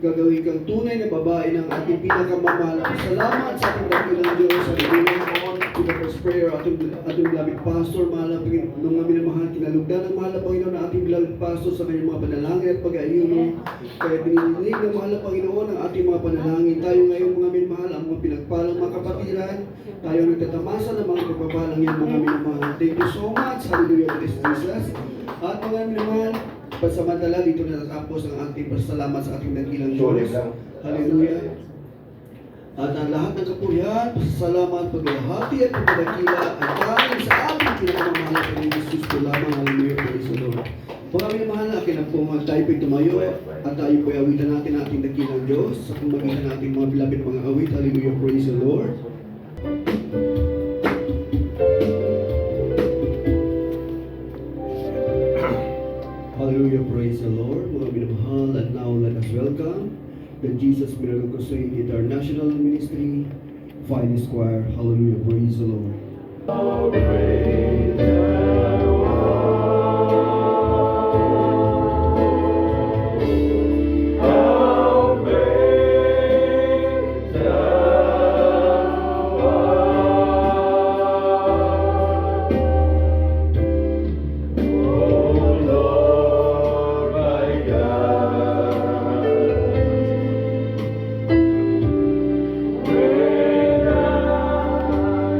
Gagawin kang tunay na babae ng ating pinakamamahal na pasalamat sa ating dakilang Diyos. Hallelujah. To the first prayer, ating beloved pastor, mahal na Panginoon, nung aming mahal, kinalugdan ng mahal na Panginoon na ating beloved pastor sa kanyang mga panalangin at pag-ayuno. Kaya dinidinig ng mahal na Panginoon ang ating mga panalangin. Tayo ngayon, mga minamahal, ang mga pinagpalang mga kapatiran, tayo nagtatamasa ng mga pagpapalang yan, mga minamahal. Thank you so much. Hallelujah, bless Jesus. At mga minamahal, pasamantala dito na natapos ang ating pasalamat sa ating dakilang Diyos. Hallelujah. At ang lahat ng kapurihan, pasasalamat, paglahati at pagdakila ay dahil sa ating pinakamamahal na Panginoon Jesus ko lamang. Hallelujah, praise the Lord. Mga minamahal, akin na po tayo po'y tumayo at tayo po'y awitan natin ang ating dakilang Diyos sa pamagitan natin mga bilapit mga awit. Hallelujah, praise the Lord. Hallelujah, praise the Lord. Mga minamahal, and now let us welcome the Jesus Miracle Crusade International Ministry Finest Choir. Hallelujah, praise the Lord.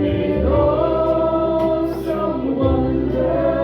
In awesome wonder.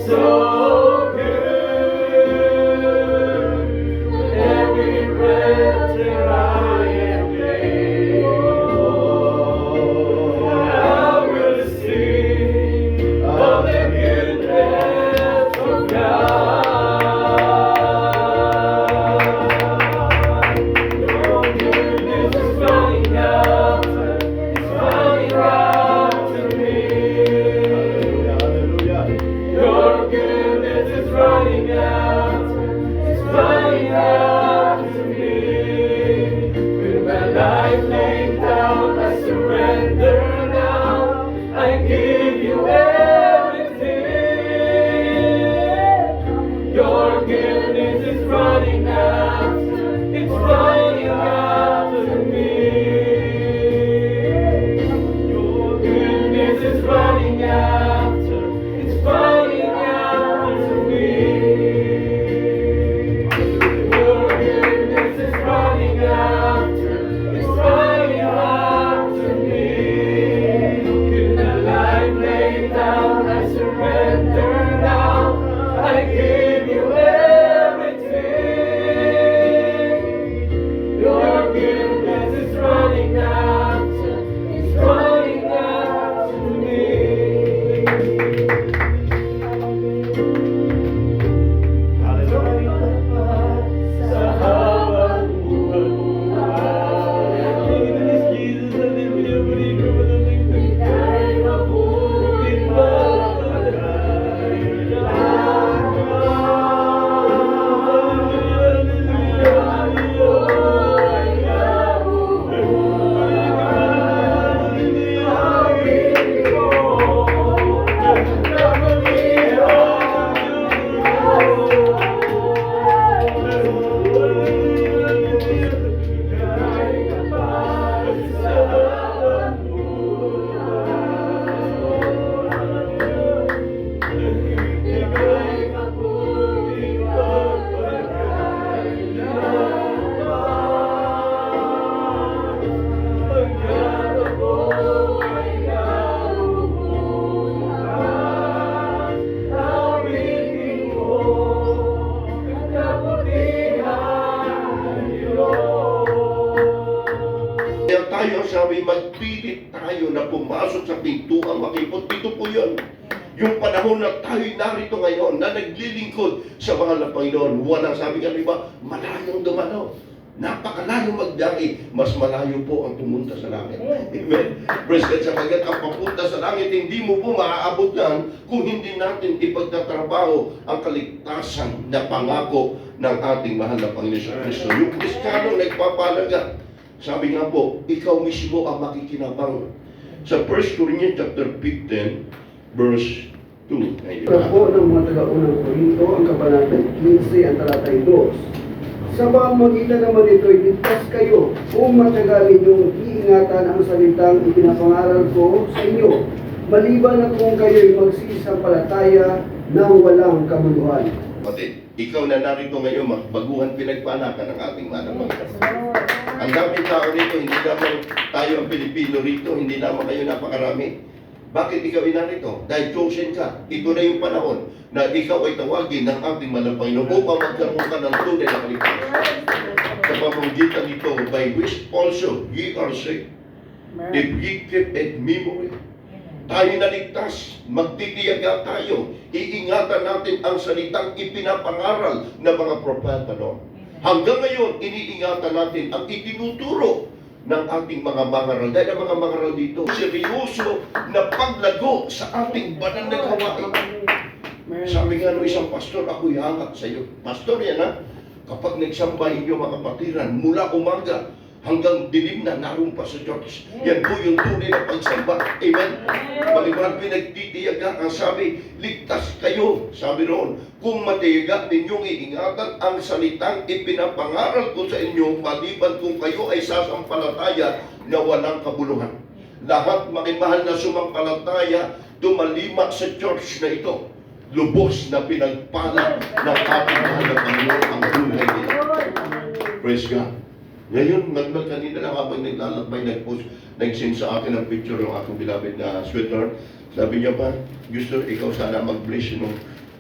so good. Every breath that I am able, I will sing of the goodness of God. Your goodness is running after, it's running after me. Your goodness is running after, it's running after me. With my life laid down, I surrender now. I give you everything. Your goodness is running after, it's running after me. Your goodness is running after, it's running after me. Your goodness is running after, it's running after me. With my life laid down, I surrender now. I give you everything. Your goodness is running after, it's running after me. Sa habang buhay, Jesus, ika'y mabuting Kaya tayo, sabi, magpilit tayo na pumasok sa pintuang makipot. Ito po yun. Yung panahon na tayo'y narito ngayon, na naglilingkod sa mahal na Panginoon. Walang sabi nga, diba, malayong dumano. Napakalayong magdaki. Mas malayo po ang tumunta sa langit. Amen. Praise God, sapagat ang papunta sa langit, hindi mo po maaabot yan kung hindi natin ipagtatrabaho ang kaligtasan na pangako ng ating mahal na Panginoon sa Kristo. Yung Kristiyano nagpapalaga. Sabi nga po, ikaw mismo ang makikinabang. Sa 1 Corinthians chapter 15, verse 2. Para po ng mga taga-unang Korinto, ang kabanata 15, ang talatay 2. Sa pamamagitan naman ito, iligtas kayo kung matyaga ninyong iingatan ang salitang ipinapangaral ko sa inyo, maliban na kung kayo'y magsisampalataya ng walang kamuluhan. Kapatid, ikaw na narito ngayon, magbaguhan pinagpanakan ng ating manamang. Ang daming tao rito, hindi naman tayo ang Pilipino rito, hindi naman kayo napakarami. Bakit ikaw inarito? Dahil chosen ka. Ito na yung panahon na ikaw ay tawagin ng ating mahal na Panginoon upang magkaroon ka ng tunay na kaligtasan. Sa pamamagitan nito, by which also ye are saved, if ye keep in memory. Tayo naligtas, magtitiyaga tayo, iingatan natin ang salitang ipinapangaral ng mga propeta noon. Hanggang ngayon, iniingatan natin ang itinuturo ng ating mga mangaral. Dahil ang mga mangaral dito, seryoso na paglago sa ating banal na gawain. Sabi nga ng isang pastor, ako'y hangat sa iyo. Pastor yan ha, kapag nagsamba inyo mga kapatiran, mula umaga hanggang dilim na naroon pa sa church. Yan po yung tunay na pagsamba. Amen? Maliban pinagtitiyaga, ang sabi, ligtas kayo, sabi roon, kung matiyaga ninyong iingatan ang salitang ipinapangaral ko sa inyo, maliban kung kayo ay sasampalataya na walang kabuluhan. Lahat makimahal na sumampalataya, dumalima sa church na ito. Lubos na pinagpala ng ating mahal na Panginoon ang buhay nila. Praise God. Ngayon, kanina lang habang naglalakbay, nag-send sa akin ang picture ng aking beloved na sweater. Sabi niya pa, gusto ikaw sana mag-bless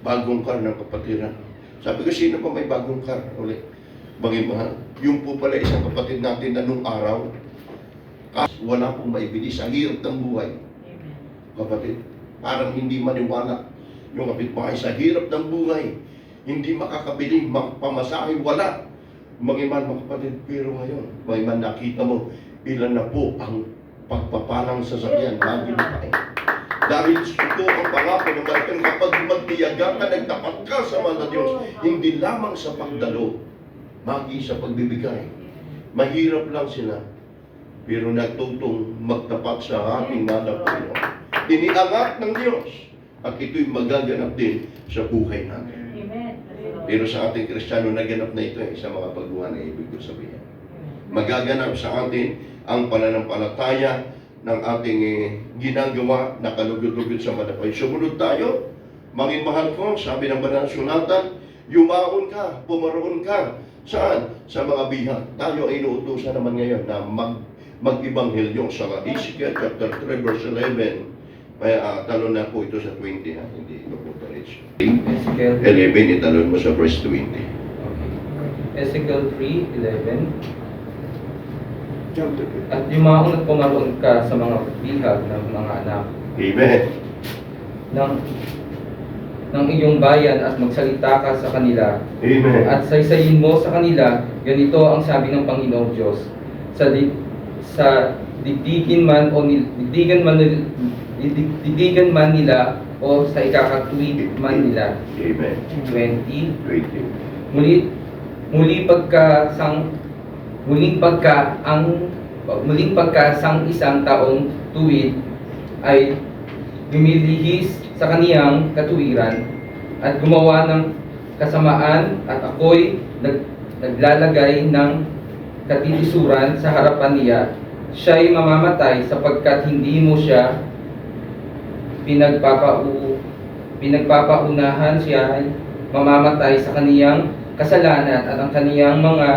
bagong car ng kapatiran. Sabi ko, sino pa may bagong car ulit? Bagay mahal. Yung po pala isang kapatid natin na nung araw, wala pong maibili sa hirap ng buhay. Kapatid, parang hindi maniwala yung kapitbahay sa hirap ng buhay. Hindi makakabili, pamasahe, wala. Magiman mga kapatid, pero ngayon, magiman nakita mo, ilan na po ang pagpapalang sasakyan, lagi na kain. Dahil ito ang pangako ng Martin, kapag magtiyaga ka, nagtapat ka sa mga Diyos, hindi lamang sa pagdalo, magi sa pagbibigay. Mahirap lang sila, pero nagtutong magtapat sa ating mga Panginoon. Iniangat ng Diyos, at ito'y magaganap din sa buhay natin. Pero sa ating Kristiyano, naganap na ito sa mga pagbuhan na ibig ko sabihin. Magaganap sa atin ang pananampalataya ng ating ginagawa na kalugod-lugod sa manapay. Sumunod tayo, maging mahal ko, sabi ng banal na sulatan, yumaon ka, pumaroon ka. Saan? Sa mga bihag. Tayo ay inuutusan naman ngayon na mag-ibanghelyo sa Ezekiel chapter 3 verse 11. May talon na po ito sa 20 ha, hindi ito po talits. Ezekiel 11, italon mo sa verse 20. Ezekiel 3:11. Chapter At yumaon at pumaroon ka sa mga bihag ng mga anak Amen. ng iyong bayan at magsalita ka sa kanila. Amen. At saysayin mo sa kanila, ganito ang sabi ng Panginoong Diyos. Sa digdigan man nila o sa ikakatuwid man nila. Amen. 20. 20. Muling pagkasang isang taong tuwid ay lumilihis sa kaniyang katuwiran at gumawa ng kasamaan at ako'y naglalagay ng katitisuran sa harapan niya. Siya'y mamamatay sapagkat hindi mo siya pinagpapaunahan. Siya ay mamamatay sa kaniyang kasalanan at ang kaniyang mga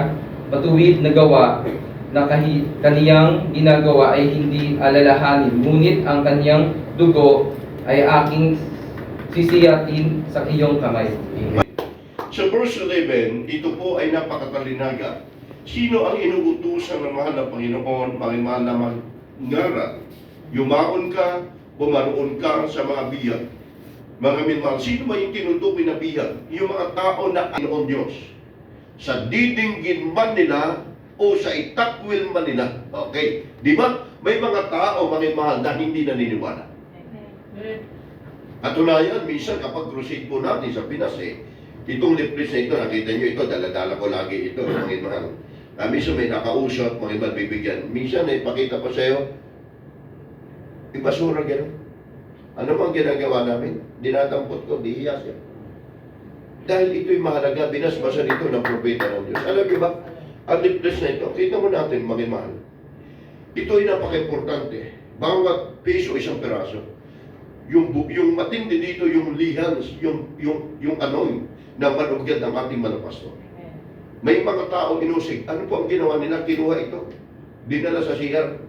matuwid na gawa na kaniyang ginagawa ay hindi alalahanin, ngunit ang kaniyang dugo ay aking sisiyatin sa iyong kamay. Amen. Sa verse 11, ito po ay napakatalinaga. Sino ang inuutusan ng mahal na Panginoon, mahal na mangaral? Yumaon ka, pumaroon ka sa mga bihag. Mga minmahal, sino ba yung tinutukoy na bihag? Yung mga tao na Panginoon Diyos. Sa didinggin man nila o sa itakwil man nila. Okay. Di ba? May mga tao, mga mahal, na hindi naniniwala. Katunayan, minsan kapag crusade po natin sa Pinas itong leaflet na ito, nakita nyo ito, dala-dala ko lagi ito, mga mahal. Minsan may nakausap, mga iba bibigyan. Minsan pakita pa sa'yo, ibasura gano'n. Ano bang ginagawa namin? Dinadampot ko, dihiyas yan. Dahil ito'y mahalaga, binasbasa nito ng propeta ng Diyos. Alam niyo ba, ang leaflet na ito, kita mo natin, mga mahal. Ito'y napaka-importante. Bawat piso, isang peraso. Yung matindi dito, yung lihans, yung anoy na manugyad ng ating mga pastor. May mga tao inusig. Ano po ang ginawa nila? Kinuha ito. Dinala sa CR.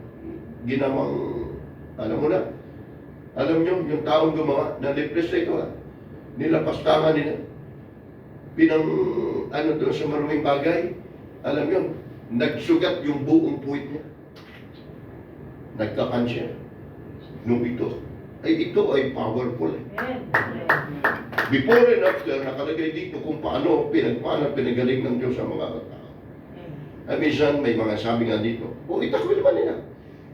Ginawang, alam mo na. Alam nyo, yung taong gumawa, na-depress na ito nilapastangan nila. Doon sa maruming bagay. Alam nyo, nagsugat yung buong puwit niya. Nagka-cancer. Nung ito. Ito ay powerful. Before and after, nakalagay dito kung paano pinagaling ng Diyos sa mga tao. Minsan may mga sabi nga dito, itakwil man nila.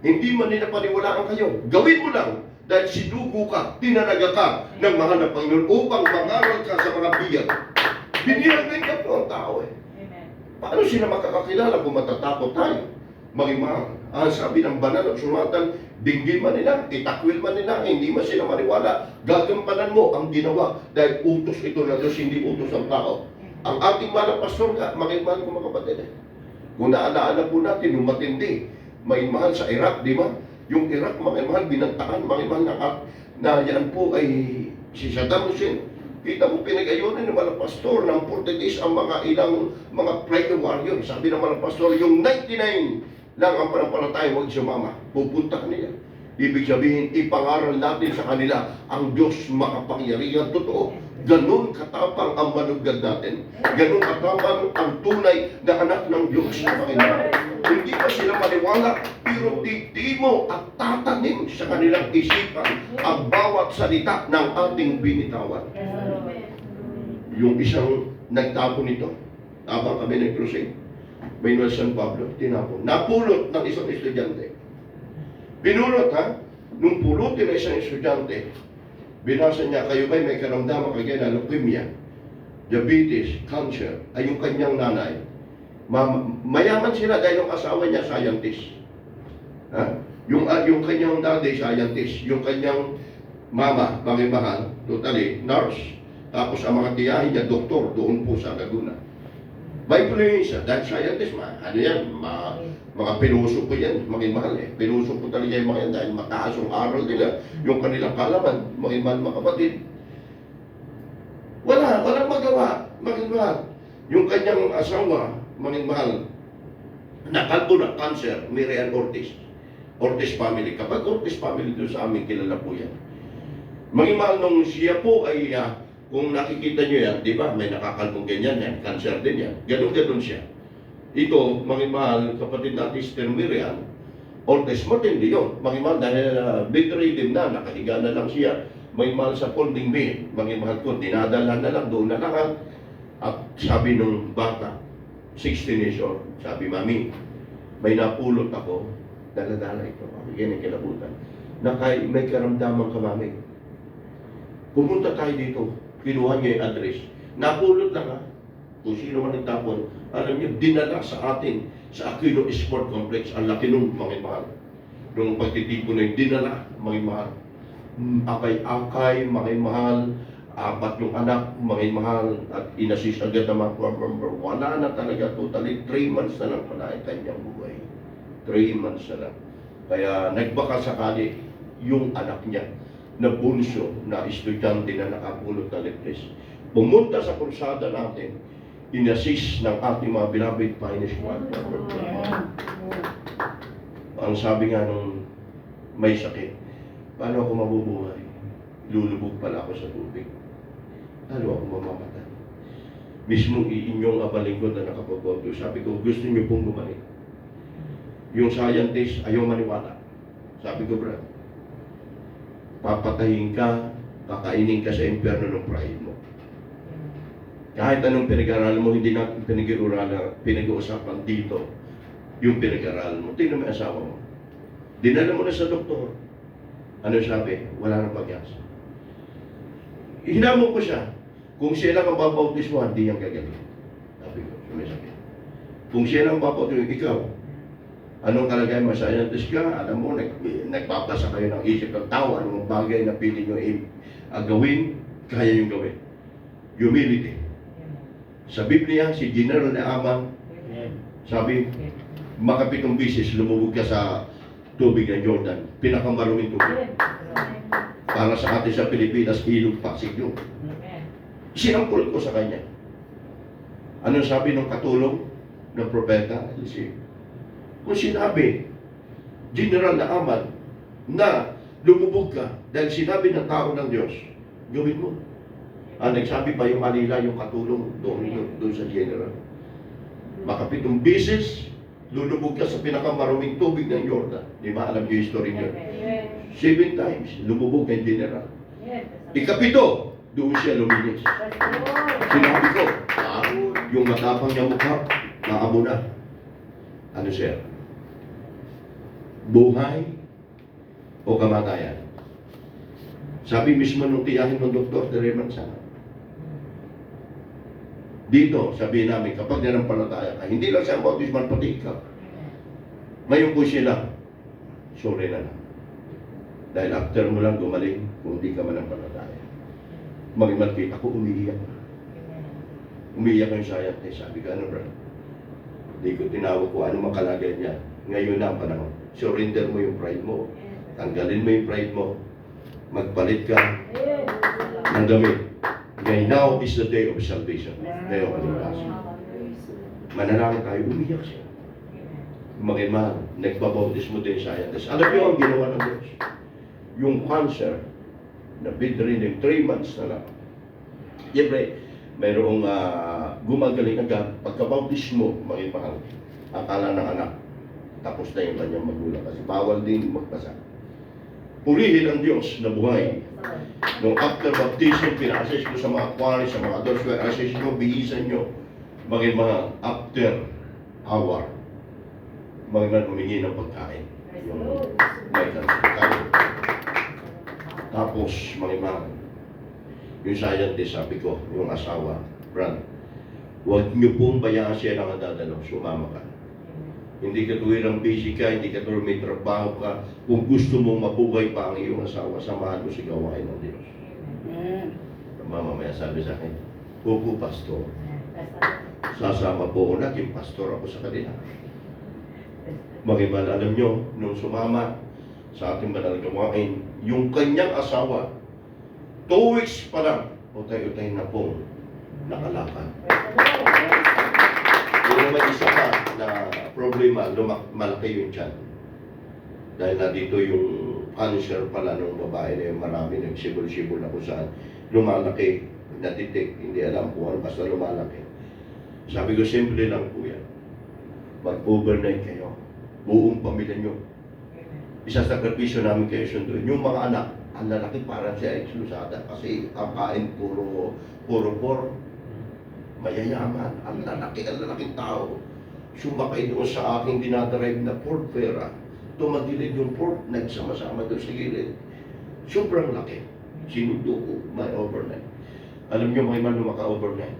Hindi man nila paniwalaan kayo. Gawin mo lang dahil sinugo ka, tinalaga ka ng mahal na Panginoon upang mangaral ka sa mga biyag. Biniragay ka po ang tao Paano sila makakakilala kung matatakot tayo? Ang sabi ng banal at sulatan, dinggin man nila, itakwil man nila, hindi man sila maniwala, gagampanan mo ang ginawa dahil utos ito na Diyos, hindi utos ng tao. Ang ating malang pastor nga, makimahal ko mga kapatid Kung naalaala po natin, yung matindi, makimahal sa Iraq, di ba? Yung Iraq, makimahal, binantaan, makimahal na yan po ay si Saddam Hussein. Kita mo, pinag-ayunan ng mga pastor ng 40 days ang mga ilang mga prayer warrior. Sabi ng mga pastor, yung 99 lang ang panampalataya, huwag sumama. Pupunta nila. Ibig sabihin, ipangaral natin sa kanila ang Diyos makapangyarihan. Totoo. Ganon katapang ang manugad natin. Ganon katapang ang tunay na anak ng Diyos. Hindi pa sila maniwala, pero titi mo at tatanim sa kanilang isipan ang bawat salita ng ating binitawan. Yung isang nagtapon nito, habang kami nag-crusade, Manuel San Pablo, tinapon. Napulot ng isang estudyante. Pinulot ha, nung pulutin na isang estudyante, binasa niya, kayo ba'y may karamdaman kagaya na leukemia, diabetes, cancer, ay yung kanyang nanay. Mayaman sila dahil yung asawa niya scientist. Ha? Yung kanyang daddy scientist, yung kanyang mama, mahal, totally, nurse. Tapos ang mga tiyahin niya, doktor, doon po sa Laguna. May influensya, dahil scientist, ano yan, mga pinuso po yan, maging mahal eh. Pinuso po talaga yung mga yan dahil mataas yung aral nila, yung kanilang kalaman, maging mahal mga kapatid. Walang magawa, maging mahal. Yung kanyang asawa, maging mahal, nakalbo na cancer, Miriam Ortiz. Ortiz family. Kapag Ortiz family doon sa amin, kilala po yan. Maging mahal nung siya po ay, kung nakikita nyo yan, di ba, may nakakalbong ganyan yan, cancer din yan. Ganon siya. Ito, maging mahal, kapatid natin Sister Miriam, Ortiz, matindi yun. Maging mahal dahil bedridden na, nakahiga na lang siya. Maging mahal sa folding bed. Maging mahal ko, dinadala na lang, doon na lang. At sabi nung bata, 16 years old, sabi, Mami, may napulot ako, dala-dala ito, yan ang kilabutan, na may karamdaman ka, Mami. Pumunta tayo dito, kinuha niya yung address. Napulot lang ha. Kung sino man nagtapon, alam niyo, dinala sa atin sa Aquino Sport Complex. Ang laki nung mga mahal. Nung pagtitipon na yung dinala, mga mahal. Akay-akay, mga mahal. 4 yung anak, mga mahal. At inassist agad na mga member. Wala na talaga, totally 3 months na lang pala ang kanyang buhay. 3 months na lang. Kaya nagbaka sakali yung anak niya na bunso na estudyante na nakapulot na lepres. Pumunta sa kursada natin, inassist ng ating mga beloved finest one. Ang sabi nga nung may sakit, paano ako mabubuhay? Lulubog pala ako sa tubig. Paano ako mamamatay? Mismo inyong abalingkod na nakapagpagdo. Sabi ko, gusto niyo pong bumalik. Yung scientist, ayaw maniwala. Sabi ko, brad, papatayin ka, kakainin ka sa impyerno ng pride mo. Kahit anong pinag-aralan mo, hindi natin pinag-uusapan dito yung pinag-aralan mo. Tingnan mo yung asawa mo. Dinala mo na sa doktor. Ano sabi? Wala nang pag-asa. Hinamon ko siya. Kung siya lang ang babautismo, hindi yan gagaling. Sabi ko, sumisakit. Kung siya lang ang babautismo, ikaw, anong kalagayan mo? Scientist ka, alam mo, nagpapasa kayo ng isip ng tao, anong bagay na pili nyo gawin, kaya yung gawin. Humility. Sa Biblia, si General Naaman, sabi, makapitong bisis, lumubog ka sa tubig ng Jordan, pinakamaruming tubig. Para sa atin sa Pilipinas, ilog pasig yun. Sinampul ko sa kanya. Anong sabi ng katulong ng propeta? Kung sinabi, General Naaman, na lumubog ka dahil sinabi ng tao ng Diyos, gawin mo. Nagsabi pa yung alila, yung katulong doon sa General. Makapitong bisis, lulubog ka sa pinakamaruming tubig ng Jordan. Di ba? Alam niyo yung story niyo? 7 times, lumubog ng General. Ikapito, doon siya luminis. Sinabi ko, yung matapang niya mukha, maamo na. Ano siya? Buhay o kamatayan? Sabi mismo nung tiyahin ng doktor, Manzano. Dito, sabihin namin, kapag nanampalataya ka, hindi lang siya bautisman, pati ikaw. Ngayon po sila, sorry na lang. Dahil after mo lang gumaling, kung hindi ka manampalataya. Maging ako umiiyak. Umiiyak yung scientist. Sabi ka, ano bro? Hindi ko tinawag ko ano makalagay niya. Ngayon na ang panahon. Surrender mo yung pride mo. Tanggalin mo yung pride mo. Magpalit ka ng damit. Okay, now is the day of salvation. Day of salvation. Manalangin tayo, umiyak siya. Magima, nagbabautismo din scientist. Alam niyo ang ginawa ng Diyos? Yung cancer, na bedridden 3 months na lang. Siyempre, mayroong gumagaling agad. Pagkabautismo, magima, akala ng anak, tapos na yung kanyang magulang kasi bawal din magpasa. Purihin ang Diyos na buhay. Nung after baptism, pina-assess ko sa mga aquarius, sa mga adults, assess nyo, bihisan nyo. Magima, after hour, magima humingi ng pagkain. Yung may kain. Tapos, magima, yung scientist, sabi ko, yung asawa, Brad, huwag niyo pong bayaan siya lang ang dadalaw, sumama ka. Hindi ka tuwirang busy ka, hindi ka tuwirang may trabaho ka. Kung gusto mong mabuhay pa ang iyong asawa, samahan mo si gawain ng Diyos. Mamamaya sabi sa akin, Opo, Pastor. Sasama po ako, naging pastor ako sa kanila. Magimal, alam nyo, nung sumama sa ating banal gawain, yung kanyang asawa, 2 weeks pa lang, utay-utay na pong nakalakad. Pero may isa pa na problema, malaki yung tiyan. Dahil na dito yung cancer pala ng babae na yung marami nagsibol-sibol na kung saan lumalaki, natitik, hindi alam kung ano, basta lumalaki. Sabi ko, simple lang po yan. Mag-overnight kayo. Buong pamilya nyo. Isasakripisyo namin kayo sunduin. Yung mga anak, ang lalaki parang siya eksklusada kasi ang kain puro pork. Mayayaman, ang lalaking tao. Sumakay doon sa aking dinadrive na Ford Vera. Tumagilid yung Ford, nagsama-sama doon sa gilid. Sobrang laki. Sinundo ko, may overnight. Alam nyo, may man maka-overnight.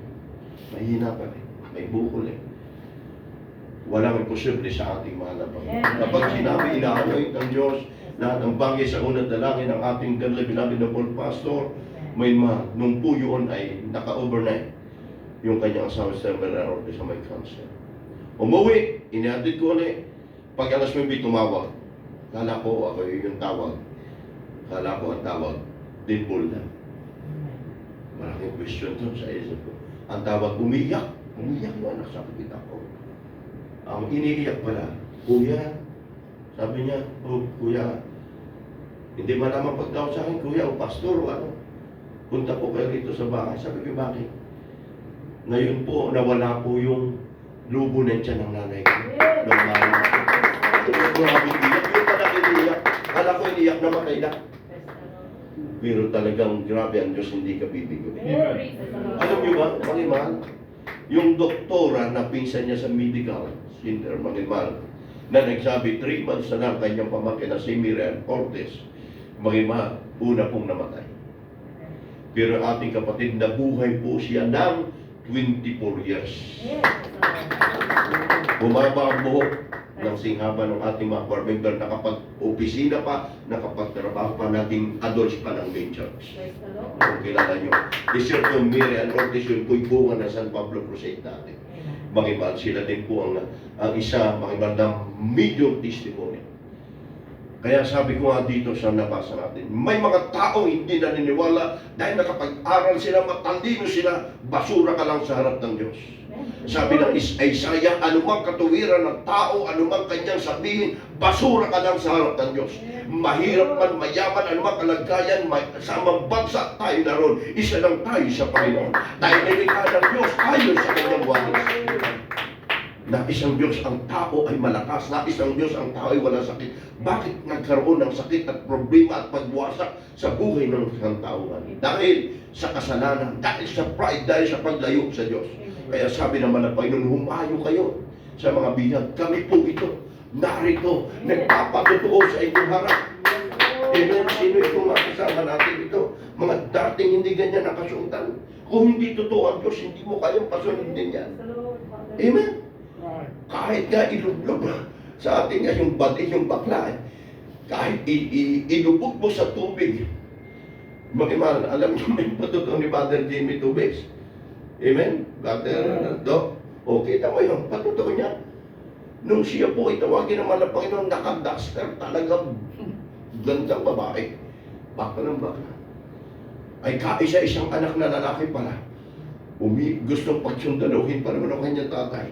Mahina pa rin. May bukol eh. Walang imposible sa ating mga labang. Kapag sinabi, inaanoy ng Diyos, lahat ng bagay sa unang dalangin ng ating dalawin na Paul Pastor, may nung po yun ay naka-overnight yung kanyang asawa sa terminal sa may cancer. Umuwi, inihatid ko ulit. Pag alas 9 tumawag, kala ko ako yung tawag. Kala ko ang tawag, Deadpool na. Maraming question doon sa isip ko. Ang tawag, umiyak. Umiyak yung anak sa kapita ko. Ang iniiyak pala, Kuya, sabi niya, oh, Kuya, hindi man naman pagtawag sa akin, Kuya, o Pastor, o ano. Punta po kayo rito sa bahay. Sabi ko, bakit? Ngayon po, nawala po yung lubo ng tiyan ng nanay ko. Ng mama ko. Grabe iyak. Yung pala iniiyak. Kala ko iniiyak na matay na. Pero talagang grabe ang Diyos, hindi ka bibigo. Alam niyo ba, Mangimal, yung doktora na pinsan niya sa medical center, Mangimal, na nagsabi 3 months na lang kanyang pamangkin na si Miriam Cortez, Mangimal, una pong namatay. Pero ating kapatid, nabuhay po siya ng 24 years. Bumaba ang buhok ng singhaban ng ating mga core member, nakapag-opisina pa, nakapagtrabaho pa, naging adults pa ng main church. Kung kilala nyo. Isir ko, Miriam Ortiz, yun po'y bunga ng San Pablo Crusade natin. Mangimal, sila din po ang isa, Mangimal, ng medium testimony. Kaya sabi ko nga dito sa nabasa natin, may mga taong hindi naniniwala dahil nakapag-aral sila, matalino sila, basura ka lang sa harap ng Diyos. Sabi ng Isaiah, anumang katuwiran ng tao, anumang kanyang sabihin, basura ka lang sa harap ng Diyos. Mahirap man, mayaman, anumang kalagayan, sa amang bansa tayo naroon, isa lang tayo sa Panginoon. Dahil nilikha ng Diyos, ayon sa kanyang walis. Na isang Diyos ang tao ay malakas, na isang Diyos ang tao ay walang sakit. Bakit nagkaroon ng sakit at problema at pagwasak sa buhay ng isang tao? Dahil sa kasalanan, dahil sa pride, dahil sa paglayo sa Diyos. Kaya sabi naman ng Panginoon, humayo kayo sa mga bihag. Kami po ito, narito, nagpapatotoo sa inyong harap. Amen. Sino itong makasama natin ito? Mga dating hindi ganyan nakasuotan. Kung hindi totoo ang Diyos, hindi mo kayang pasunodin yan. Amen. Kahit nga ilublob sa atin nga yung bati, yung bakla, kahit ilubog mo sa tubig, Mangimal, alam niyo may patotoo ni Brother Jimmy Tubes. Amen? Brother Doc, okay, tama yun, patotoo niya. Nung siya po itawagin naman ng Panginoon, nakadaster, talagang gandang babae. Baka ng bakla. Ay kaisa isang anak na lalaki pala. Gustong pagsundaluhin pa naman ang kanyang tatay.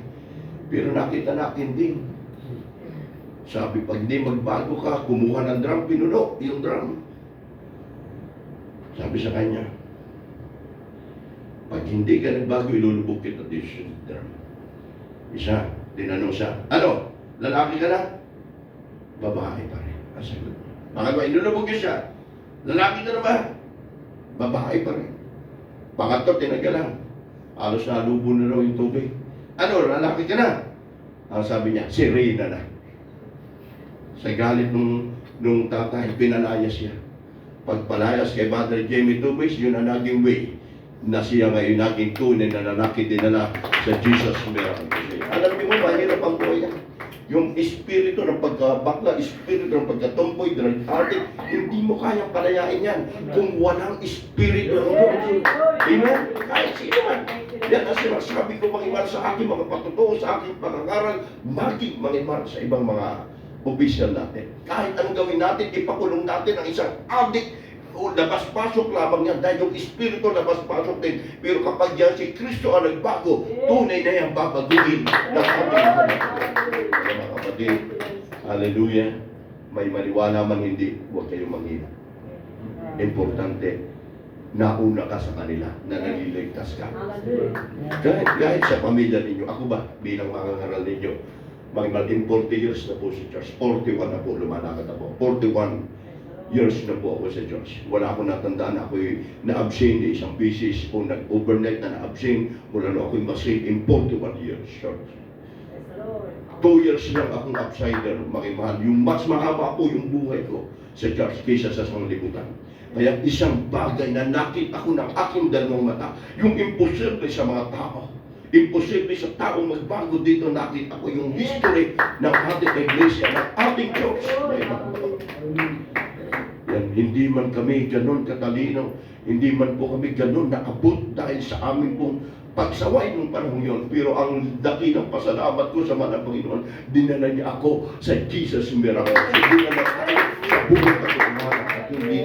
Pero nakita natin din, Sabi, pag hindi magbago ka, kumuha ng drum, pinuno yung drum. Sabi sa kanya, pag hindi ka nagbago, ilulubog kita dito sa drum. Isa, tinanong siya, ano? Lalaki ka na? Babae pa rin. Ang sagot. Pangalawa, inulubog siya. Lalaki ka na ba? Babae pa rin. Pangatlo, tinagalan. Halos nalubo na raw yung tubig. Ano, lalaki ka na? Ang sabi niya, si Reyna na. Sa galit nung tatay, pinalayas siya. Pagpalayas kay Padre Jamie Tubis, yun ang naging way na siya ngayon naging tunay na lalaki dinala sa Jesus Miracle. Alam niyo mo, mahirap ang buhay yan. Yung espiritu ng pagkabakla, espiritu ng pagkatumboy, drug-addict, hindi mo kayang palayain yan kung walang espiritu ng Diyos. Amen? Kahit sino man. Yan ang sinasabi ko, mangimal sa aking mga patutuo, sa aking pangangaral, maging mangimal sa ibang mga opisyal natin. Kahit anong gawin natin, ipakulong natin ang isang addict, o labas-pasok lamang yan dahil yung espiritu labas-pasok din. Pero kapag yan si Kristo ang nagbago, tunay na yan babaguhin ng ating mga kapatid. Hallelujah. May maniwala man hindi, huwag kayong manghina. Importante, nauna ka sa kanila na naliligtas ka. Kahit sa pamilya ninyo, ako ba bilang mga ngaral ninyo, maging 40 years na po si Church. 41 na po, lumalakad na po. 41 years na po ako sa Diyos. Wala akong natandaan na ako'y na-abstain na isang bisis o nag-overnight na na-abstain mula na ako'y masave in 41 years. Church. 2 years lang akong outsider, makimahal. Yung mas mahaba po yung buhay ko sa church kaysa sa sanglibutan. Kaya isang bagay na nakita ko ng aking dalawang mata, yung imposible sa mga tao. Imposible sa taong magbago dito, nakita ko yung history ng ating iglesia, ng ating church. Yan, hindi man kami ganun katalino, hindi man po kami ganun nakabot dahil sa amin pong pagsaway ng panahon yun. Pero ang dakilang pasalamat ko sa mga Panginoon, dinala niya ako sa Jesus Miracle. Dinala tayo sa buong katunayan at yung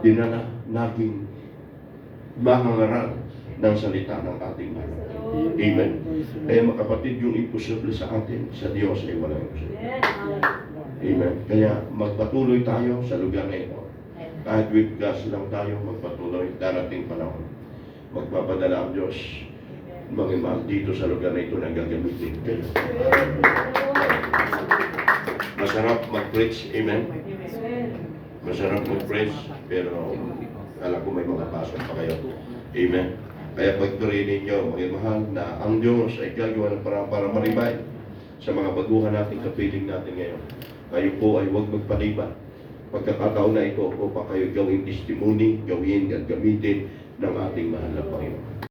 dinala natin mangangaral ng salita ng ating Panginoon. Amen. Kaya mga kapatid, yung imposible sa atin, sa Diyos ay walang imposible. Amen. Kaya magpatuloy tayo sa lugar na ito. Kahit with gas lang tayo, magpatuloy. Darating panahon. Magpapadala ang Diyos. Mag-imal dito sa lugar na ito na gagamitin kayo. Masarap mag-preach. Amen. Masarap mag-preach. Pero alam ko may mga pasok pa kayo. Amen. Kaya pag-pray ninyo, mga mahal, na ang Diyos ay gagawa ng para maribay sa mga baguhan natin, kapiling natin ngayon. Kayo po ay huwag magpaliban. Pagkakataon na ito upang kayo gawing testimony, gawin at gamitin ng ating mahal na Panginoon.